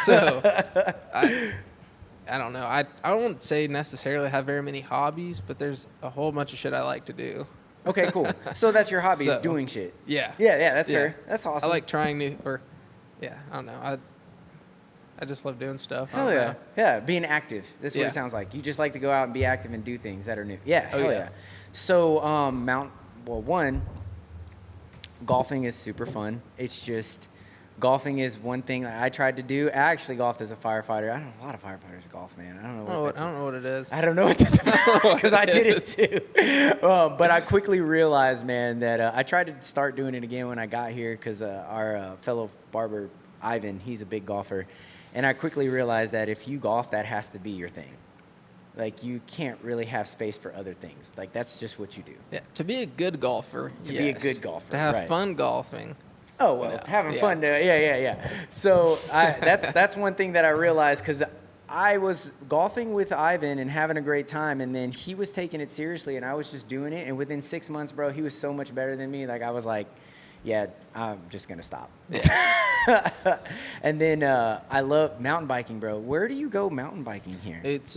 So I don't know. I don't say necessarily have very many hobbies, but there's a whole bunch of shit I like to do. Okay, cool. So that's your hobby, is So, doing shit. Yeah. Yeah, that's fair. That's awesome. I like trying new, I don't know. I just love doing stuff. I Hell don't yeah. know. Yeah, being active. That's what Yeah. it sounds like. You just like to go out and be active and do things that are new. Yeah, Oh, hell yeah. yeah. So, golfing is super fun. It's just, golfing is one thing that I tried to do. I actually golfed as a firefighter. I don't know, a lot of firefighters golf, man. I don't know what I don't know what it is. I don't know what that's about, because I did it too. But I quickly realized, man, that I tried to start doing it again when I got here, because our fellow barber, Ivan, he's a big golfer. And I quickly realized that if you golf, that has to be your thing. Like, you can't really have space for other things. Like, that's just what you do. Yeah, to be a good golfer. To be a good golfer, To have right. fun golfing. Oh, well, Yeah. having Yeah. fun. Yeah. So that's one thing that I realized, because I was golfing with Ivan and having a great time, and then he was taking it seriously, and I was just doing it. And within 6 months, bro, he was so much better than me. Like, I was like, yeah, I'm just going to stop. Yeah. And then I love mountain biking, bro. Where do you go mountain biking here? It's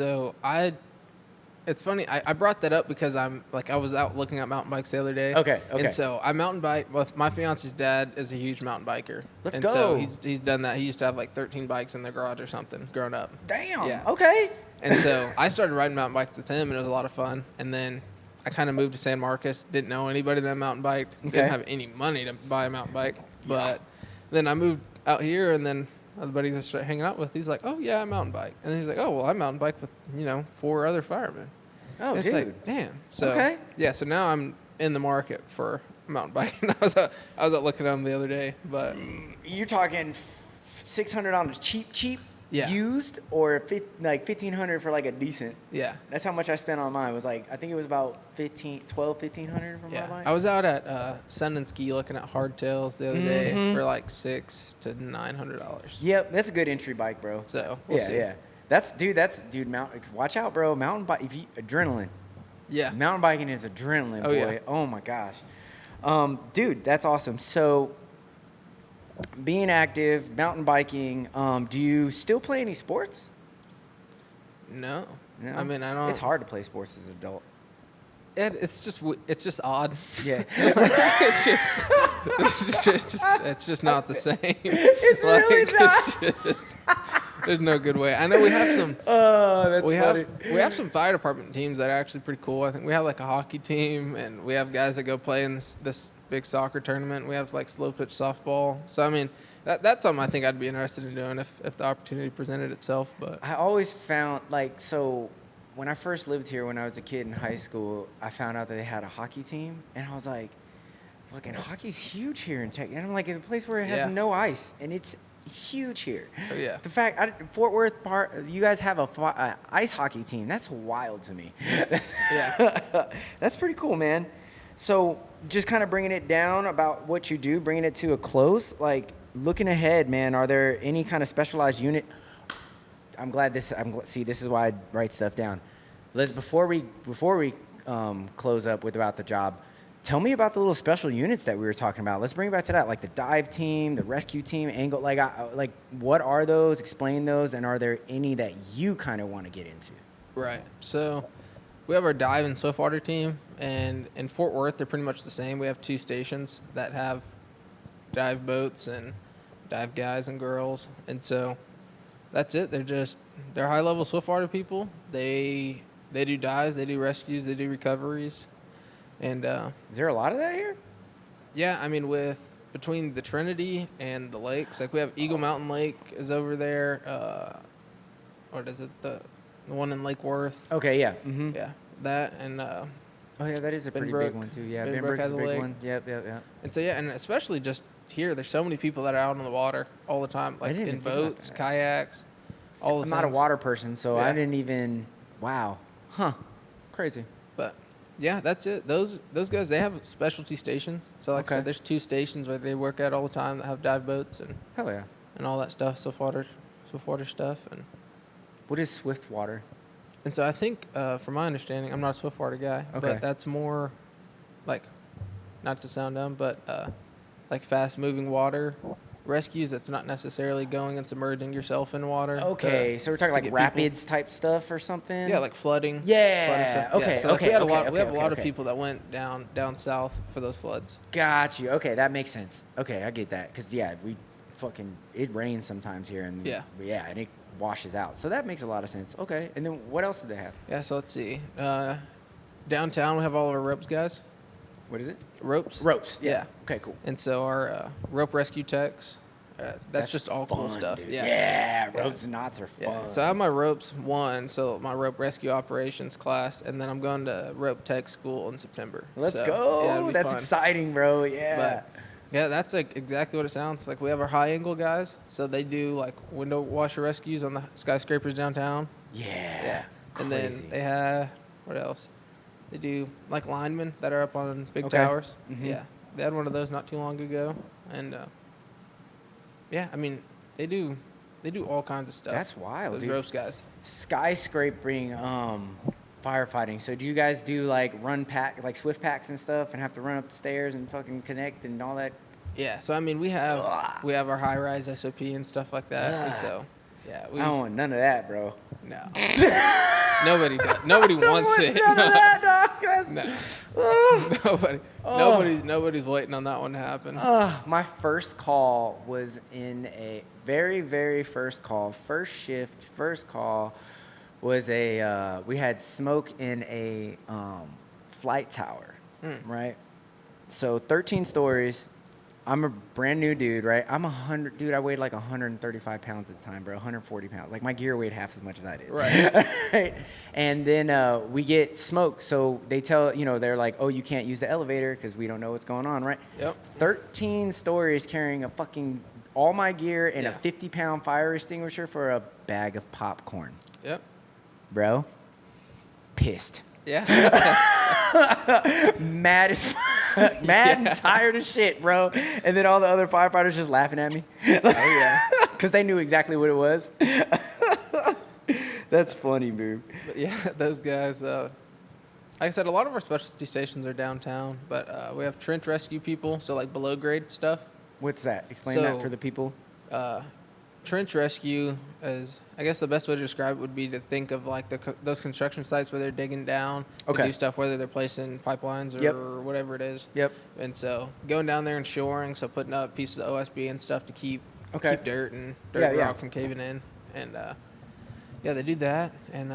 funny. I brought that up because I was out looking at mountain bikes the other day. Okay. And so I mountain bike. Well, my fiance's dad is a huge mountain biker. Let's and go. So he's done that. He used to have 13 bikes in their garage or something growing up. Damn. Yeah. Okay. And so I started riding mountain bikes with him, and it was a lot of fun. And then I kind of moved to San Marcos. Didn't know anybody that mountain biked. Okay. Didn't have any money to buy a mountain bike. But then I moved out here, and then other buddies I started hanging out with, he's like, "Oh yeah, I mountain bike." And then he's like, "Oh well, I mountain bike with 4 other firemen." Oh, And it's dude. like, damn. So Okay. yeah. So now I'm in the market for mountain biking. I was out looking at them the other day, but You're talking $600 cheap Yeah. used, or $1,500 for a decent. yeah. That's how much I spent on mine. It was I think it was about $1,500 for my Yeah, bike. I was out at Sun and Ski looking at hardtails the other day for $600 to $900. Yep, that's a good entry bike, bro. So we'll see. Yeah. Watch out, bro. Mountain bike, adrenaline. Yeah. Mountain biking is adrenaline, Oh, boy. yeah. Oh my gosh. Dude, that's awesome. So, being active, mountain biking, do you still play any sports? No. No? I mean, I don't. It's hard to play sports as an adult. It's just odd. Yeah. it's just not the same. It's really not. It's just, There's no good way. I know we have some. Oh, that's we funny. have we have some fire department teams that are actually pretty cool. I think we have like a hockey team, and we have guys that go play in this big soccer tournament. We have like slow pitch softball. So I mean, that's something I think I'd be interested in doing if the opportunity presented itself. But I always found so when I first lived here when I was a kid in high school, I found out that they had a hockey team, and I was like, fucking hockey's huge here in Texas. And I'm like, in a place where it has Yeah. no ice, and it's huge here. Oh, yeah. The fact Fort Worth you guys have a ice hockey team. That's wild to me. yeah, That's pretty cool, man. So just kind of bringing it down about what you do, bringing it to a close, like looking ahead, man, are there any kind of specialized unit? See, this is why I write stuff down. Before we close up with about the job, tell me about the little special units that we were talking about. Let's bring it back to that, like the dive team, the rescue team, angle. Like what are those? Explain those, and are there any that you kind of want to get into? right. So we have our dive and swiftwater team, and in Fort Worth, they're pretty much the same. We have 2 stations that have dive boats and dive guys and girls, and so that's it. They're high level swiftwater people. They do dives, they do rescues, they do recoveries, and Is there a lot of that here? yeah, I mean between the Trinity and the lakes, like we have Eagle Mountain Lake is over there. What is it? The one in Lake Worth. Okay, yeah. Mm-hmm. Yeah, that and Oh, yeah, that is a pretty Benbrook. big one, too. Yeah, Benbrook Benbrook's has a a big lake. one. Yep. and so yeah, and especially just here, there's so many people that are out on the water all the time, like didn't in even think about boats, that. kayaks, all the I'm not a things. water person, so I Yeah. didn't even. Wow. Huh. Crazy. But yeah, that's it. Those guys, they have specialty stations. So like I Okay. said, there's 2 stations where they work at all the time that have dive boats Hell yeah. and all that stuff, swiftwater stuff, What is Swiftwater? and so I think from my understanding, I'm not a swiftwater guy, Okay. but that's more like, not to sound dumb, but like fast moving water rescues that's not necessarily going and submerging yourself in water. Okay, so we're talking to like get rapids type stuff or something? Yeah, like flooding. Yeah, flooding stuff. okay, So like, okay, we had okay, we have a lot okay. of people that went down south for those floods. Got you. Okay, that makes sense. Okay, I get that. Because, yeah, it rains sometimes here. And Yeah. and it washes out. So that makes a lot of sense. Okay, and then what else do they have? Yeah, so let's see. Downtown, we have all of our ropes guys. What is it? Ropes. Ropes. Yeah. Yeah. Okay, cool. And so our rope rescue techs. That's just all cool fun, stuff. dude. Yeah. Yeah, ropes and knots are fun. Yeah. So I have my ropes 1, so my rope rescue operations class, and then I'm going to rope tech school in September. Let's So, go. yeah, it'll be That's fun. exciting, bro. Yeah. But yeah, that's like exactly what it sounds like. We have our high angle guys, so they do like window washer rescues on the skyscrapers downtown. Yeah. And Crazy. then they have what else? They do like linemen that are up on big Okay. towers. Mhm. Yeah, they had one of those not too long ago, and yeah, I mean they do all kinds of stuff. That's wild, Those dude. ropes guys. Skyscraping firefighting. So do you guys do like swift packs and stuff and have to run up the stairs and fucking connect and all that? Yeah, so I mean we have our high rise SOP and stuff like that, and Ugh. so yeah, we I don't want none of that, bro. no. Nobody does. Nobody wants it. None of that, dog. No. Nobody's waiting on that one to happen. My first call was in a very, very first call. First shift, first call was we had smoke in a flight tower, right? So 13 stories. I'm a brand new dude, right? Dude, I weighed like 135 pounds at the time, bro, 140 pounds. Like my gear weighed half as much as I did. Right. Right? And then we get smoke. So they tell, they're like, oh, you can't use the elevator because we don't know what's going on, right? Yep. 13 stories carrying all my gear and a Yeah. 50-pound fire extinguisher for a bag of popcorn. Yep. Bro, pissed. Yeah. Mad as fuck. Mad and tired as shit, bro. And then all the other firefighters just laughing at me. Oh yeah. Because they knew exactly what it was. That's funny, dude. But yeah, those guys. Like I said, a lot of our specialty stations are downtown, but we have trench rescue people, so like below grade stuff. What's that? Explain So- that for the people. Trench rescue is, I guess the best way to describe it would be to think of like those construction sites where they're digging down to Okay. do stuff, whether they're placing pipelines or Yep. whatever it is. Yep. And so going down there and shoring, so putting up pieces of OSB and stuff to keep Okay. dirt and Yeah, yeah. rock from caving in. And yeah, they do that. And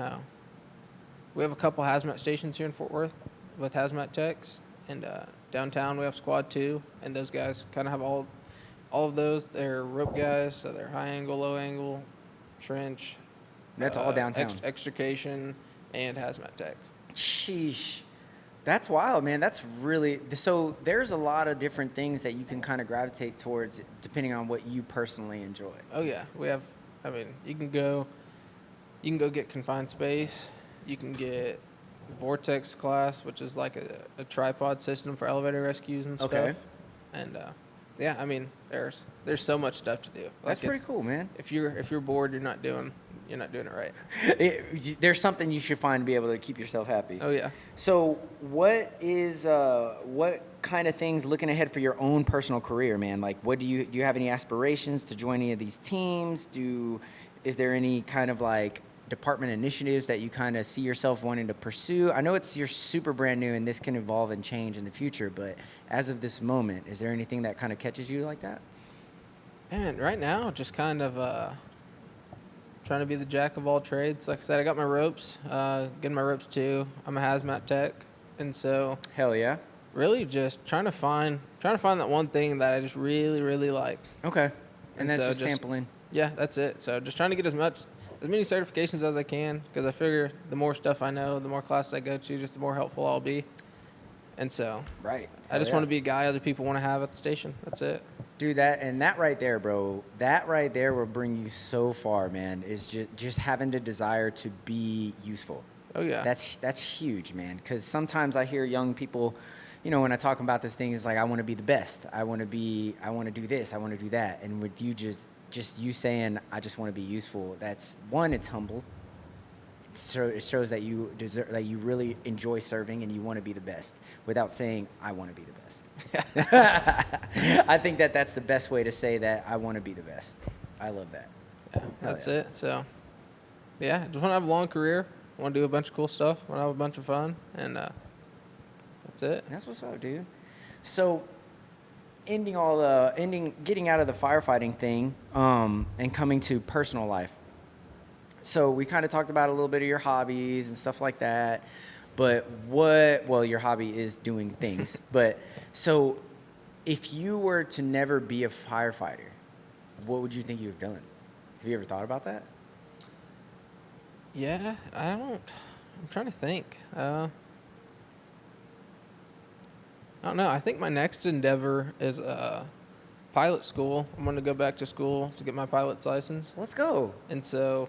we have a couple hazmat stations here in Fort Worth with hazmat techs. And downtown we have Squad 2, and those guys kind of have all of those. They're rope guys, so they're high angle, low angle, trench. That's all downtown. Extrication and hazmat techs. Sheesh. That's wild, man. That's really so. There's a lot of different things that you can kind of gravitate towards depending on what you personally enjoy. Oh yeah, we have. I mean, you can go get confined space. You can get vortex class, which is like a tripod system for elevator rescues and stuff. Okay. And yeah, I mean, there's so much stuff to do. That's pretty cool, man. If you're bored, you're not doing it right. There's something you should find to be able to keep yourself happy. Oh yeah. So what kind of things looking ahead for your own personal career, man? Like, do you have any aspirations to join any of these teams? Is there any kind of like department initiatives that you kind of see yourself wanting to pursue? I know you're super brand new and this can evolve and change in the future, but as of this moment, is there anything that kind of catches you like that? And right now, just kind of trying to be the jack of all trades. Like I said, I got my ropes, getting my ropes too. I'm a hazmat tech, and so hell yeah, really just trying to find that one thing that I just really, really like. Okay, and that's so just sampling. Yeah, that's it. So just trying to get as many certifications as I can, because I figure the more stuff I know, the more classes I go to, just the more helpful I'll be. And so, right, I just want to be a guy other people want to have at the station. That's it. Dude, that right there, bro, that right there will bring you so far, man, is just having the desire to be useful. Oh, yeah. That's huge, man, because sometimes I hear young people, when I talk about this thing, it's like, I want to be the best. I want to do this. I want to do that. And with you just you saying, I just want to be useful, that's, one, it's humble. So it shows that you really enjoy serving and you want to be the best without saying, I want to be the best. I think that's the best way to say that I want to be the best. I love that. Yeah, that's it. So, yeah, just want to have a long career. Want to do a bunch of cool stuff. Want to have a bunch of fun. And that's it. That's what's up, dude. So, getting out of the firefighting thing and coming to personal life. So we kind of talked about a little bit of your hobbies and stuff like that, but your hobby is doing things. But so if you were to never be a firefighter, what would you think you've done? Have you ever thought about that? Yeah, I'm trying to think. I don't know. I think my next endeavor is pilot school. I'm going to go back to school to get my pilot's license. Let's go. And so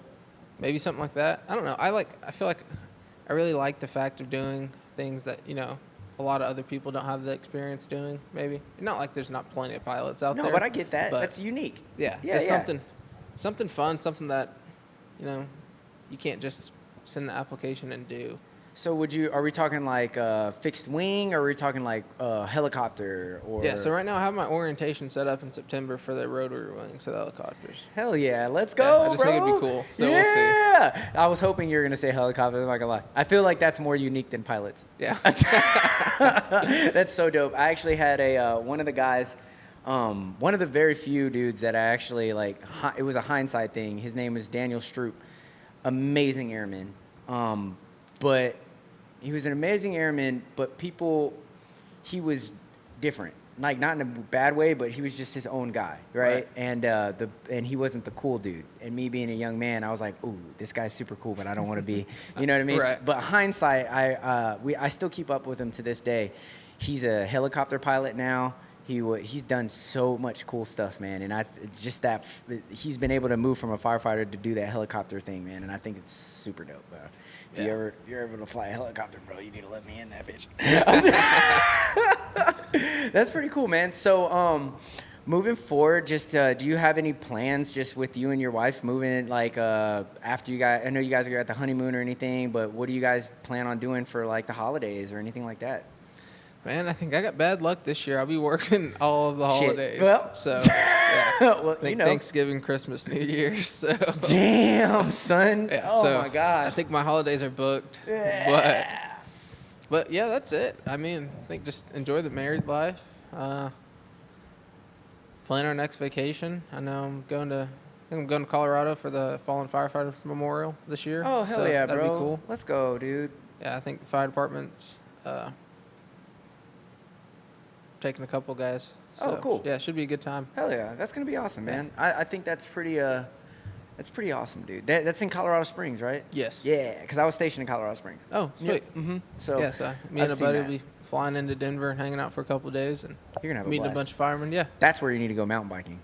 maybe something like that. I don't know. I feel like I really like the fact of doing things that, a lot of other people don't have the experience doing, maybe. Not like there's not plenty of pilots out there. No, but I get that. That's unique. Yeah. Just something fun, something that, you can't just send an application and do. So are we talking like fixed wing, or are we talking like helicopter? Or Yeah, so right now I have my orientation set up in September for the rotary wings of the helicopters. Hell yeah, let's go, I just bro. think it'd be cool, so yeah. we'll see. I was hoping you were going to say helicopter, I'm not going to lie. I feel like that's more unique than pilots. Yeah. That's so dope. I actually had one of the guys, one of the very few dudes that I actually it was a hindsight thing. His name was Daniel Stroop. Amazing airman. But he was an amazing airman, but he was different. Like, not in a bad way, but he was just his own guy, right? And he wasn't the cool dude. And me being a young man, I was like, ooh, this guy's super cool, but I don't want to be, you know what I mean? Right. But hindsight, I still keep up with him to this day. He's a helicopter pilot now. He's done so much cool stuff, man. And he's been able to move from a firefighter to do that helicopter thing, man. And I think it's super dope, bro. If you're ever to fly a helicopter, bro, you need to let me in that bitch. That's pretty cool, man. So, moving forward, just do you have any plans just with you and your wife moving after you guys? I know you guys are at the honeymoon or anything, but what do you guys plan on doing for the holidays or anything like that? Man, I think I got bad luck this year. I'll be working all of the holidays. Well, so yeah. Well, Thanksgiving, Christmas, New Year's. So damn, son. Yeah, oh my God. I think my holidays are booked. But yeah, that's it. I mean, I think just enjoy the married life. Plan our next vacation. I know I'm going to think I'm going to Colorado for the Fallen Firefighter Memorial this year. Oh, hell so yeah, that'd bro. be cool. Let's go, dude. Yeah, I think the fire department's taking a couple guys. Oh, So, cool. Yeah, it should be a good time. Hell yeah, that's gonna be awesome, Yeah. man. I think that's pretty awesome, dude. That's in Colorado Springs, right? Yes. Yeah, because I was stationed in Colorado Springs. Oh, sweet. Mm-hmm. So Yeah, so me I've and a seen buddy that. will be flying into Denver and hanging out for a couple of days and You're gonna have a meeting blast. a bunch of firemen. Yeah, That's where you need to go mountain biking.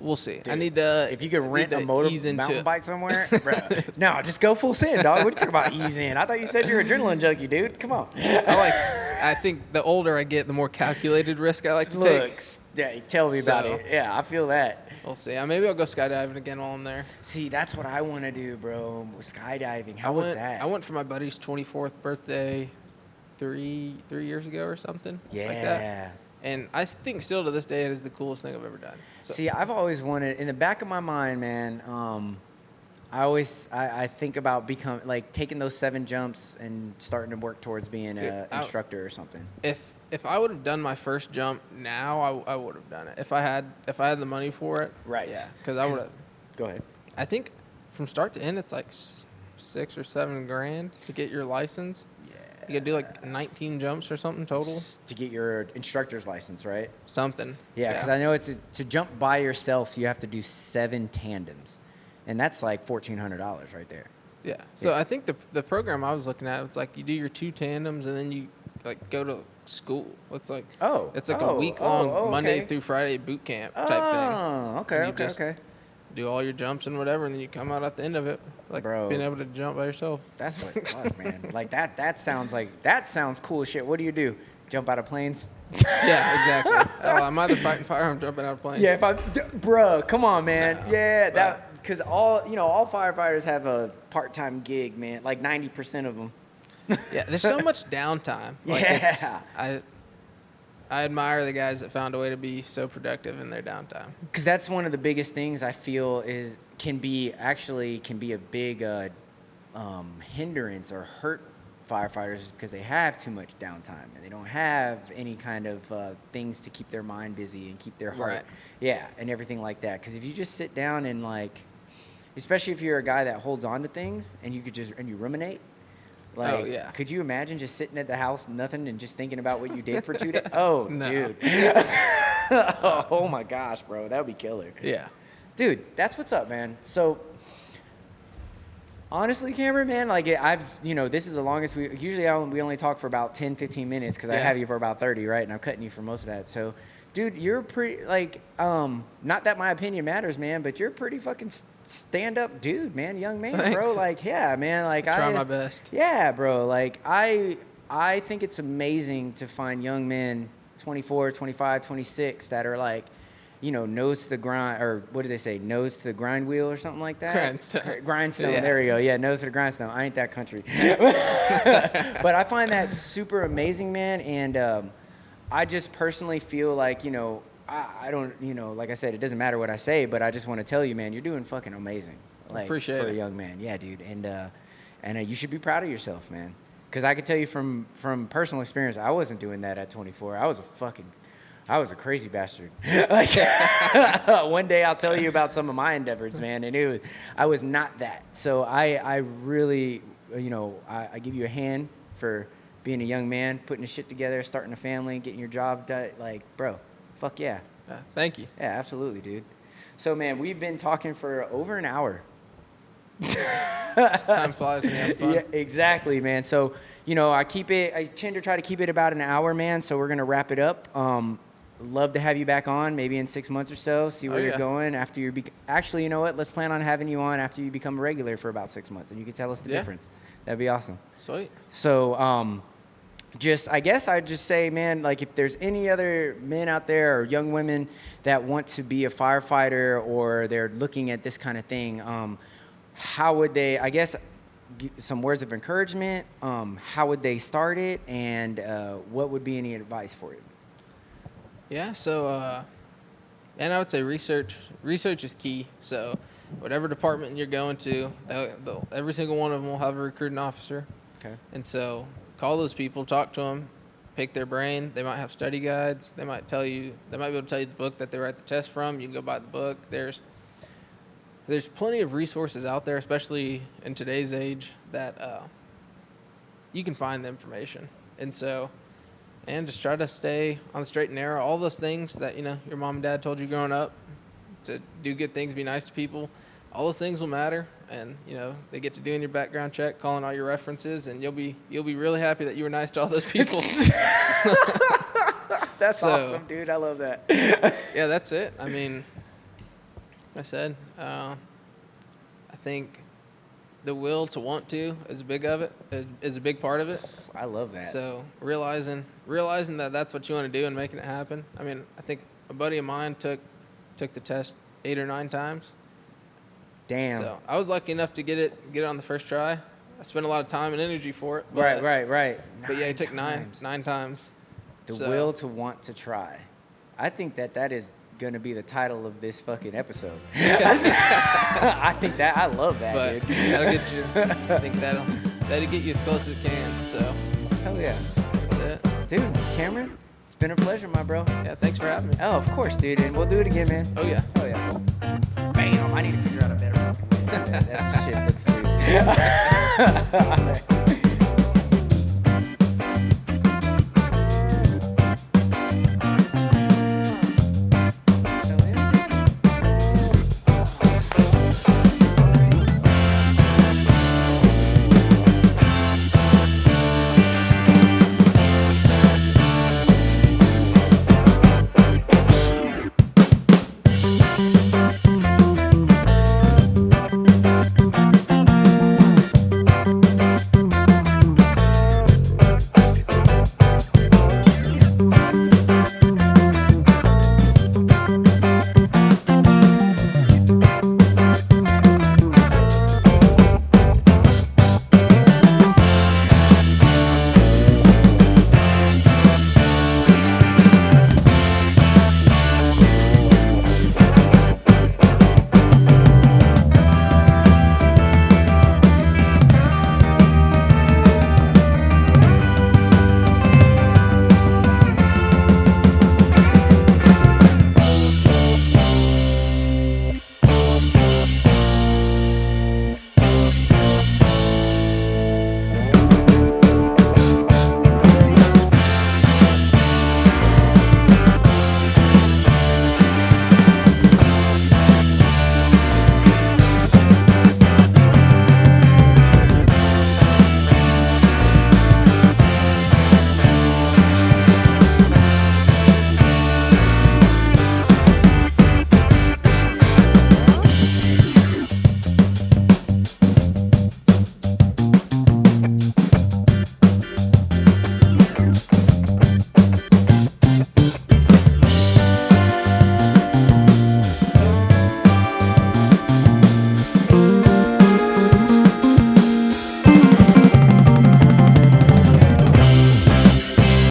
we'll see. I Dude, need to. If you could I rent need a to motor ease into mountain it. bike somewhere, bro. No, just go full send, dog. What are you talking about ease in? I thought you said you're an adrenaline junkie, dude. Come on. I think the older I get, the more calculated risk I like to take. Look, yeah, tell me about So- it. Yeah, I feel that. We'll see. Maybe I'll go skydiving again while I'm there. See, that's what I want to do, bro. Skydiving. How was that? I went for my buddy's 24th birthday 3 years ago or something. Yeah. Like that. And I think still to this day it is the coolest thing I've ever done. So, See, I've always wanted, in the back of my mind, man. I think about taking those 7 jumps and starting to work towards being an instructor or something. if I would have done my first jump now, I would have done it. If I had the money for it. Right. Yeah. Because I would have. Go ahead. I think from start to end it's like $6 or $7 grand to get your license. You gotta do like 19 jumps or something total. To get your instructor's license, right? Something. Yeah, because I know it's to jump by yourself, you have to do 7 tandems, and that's like $1,400 right there. Yeah. So Yeah. I think the program I was looking at, it's like you do your 2 tandems and then you like go to school. It's like it's like a week long Monday okay. through Friday boot camp type thing. Oh, okay, You okay, just- okay. Do all your jumps and whatever, and then you come out at the end of it, like Bro. being able to jump by yourself. That's what, fuck, man. Like that sounds cool as shit. What do you do? Jump out of planes? Yeah, exactly. I'm either fighting fire or I'm jumping out of planes. Yeah, bro, come on, man. No, Yeah, but- because all firefighters have a part-time gig, man. Like 90% of them. Yeah, there's so much downtime. Like, it's- Yeah. I admire the guys that found a way to be so productive in their downtime. Because that's one of the biggest things I feel can be a big hindrance or hurt firefighters because they have too much downtime and they don't have any kind of things to keep their mind busy and keep their heart, Right. yeah, and everything like that. Because if you just sit down and especially if you're a guy that holds on to things and you ruminate. Oh, yeah. Could you imagine just sitting at the house, nothing, and just thinking about what you did for 2 days? Oh, No. dude. Oh, my gosh, bro. That would be killer. Yeah. Dude, that's what's up, man. So, honestly, Cameron, man, this is the longest we only talk for about 10, 15 minutes because I Yeah. have you for about 30, right? And I'm cutting you for most of that. So, dude, you're pretty, not that my opinion matters, man, but you're a pretty fucking stand-up dude, man, young man, bro. Thanks. Yeah, man, Try my best. Yeah, bro. I think it's amazing to find young men, 24, 25, 26, that are nose to the grind, or what do they say, nose to the grind wheel or something like that? Grindstone. Grindstone, Yeah. there you go. Yeah, nose to the grindstone. I ain't that country. But I find that super amazing, man, and I just personally feel like, I don't, like I said, it doesn't matter what I say, but I just want to tell you, man, you're doing fucking amazing. Appreciate for it. a young man. Yeah, dude. And you should be proud of yourself, man. Because I can tell you from personal experience, I wasn't doing that at 24. I was a crazy bastard. One day I'll tell you about some of my endeavors, man, and I was not that. So I really, I give you a hand for being a young man, putting the shit together, starting a family, getting your job done. Bro, fuck yeah. Thank you. Yeah, absolutely, dude. So, man, we've been talking for over an hour. Time flies when you're having fun. Yeah, exactly, man. So, I tend to try to keep it about an hour, man. So we're going to wrap it up. Love to have you back on maybe in 6 months or so, see where you're going after you're actually, you know what? Let's plan on having you on after you become a regular for about 6 months, and you can tell us the difference. That'd be awesome. Sweet. So, I guess I'd just say, man, if there's any other men out there or young women that want to be a firefighter or they're looking at this kind of thing, how would they, I guess, some words of encouragement, how would they start it, and what would be any advice for you? Yeah, so, and I would say research is key. So whatever department you're going to, every single one of them will have a recruiting officer. Okay. And so call those people, talk to them, pick their brain. They might have study guides. They might be able to tell you the book that they write the test from. You can go buy the book. There's plenty of resources out there, especially in today's age, that you can find the information. And just try to stay on the straight and narrow. All those things that, your mom and dad told you growing up, to do good things, be nice to people, all those things will matter. And, they get to doing your background check, calling all your references, and you'll be really happy that you were nice to all those people. That's awesome, dude. I love that. Yeah, that's it. I mean, like I said, I think the will to want to is a big part of it. I love that. So realizing that that's what you want to do and making it happen. I mean, I think a buddy of mine took the test 8 or 9 times. Damn. So I was lucky enough to get it on the first try. I spent a lot of time and energy for it. But, right. But yeah, it took nine times. The will to want to try. I think that is going to be the title of this fucking episode. I think I love that, but dude. That'll get you. I think that'll get you as close as it can. So hell yeah. That's it. Dude, Cameron, it's been a pleasure, my bro. Yeah, thanks for having me. Oh, of course, dude. And we'll do it again, man. Oh, yeah. Oh, yeah. Bam. I need to figure out a better fucking way. That shit looks stupid. All right.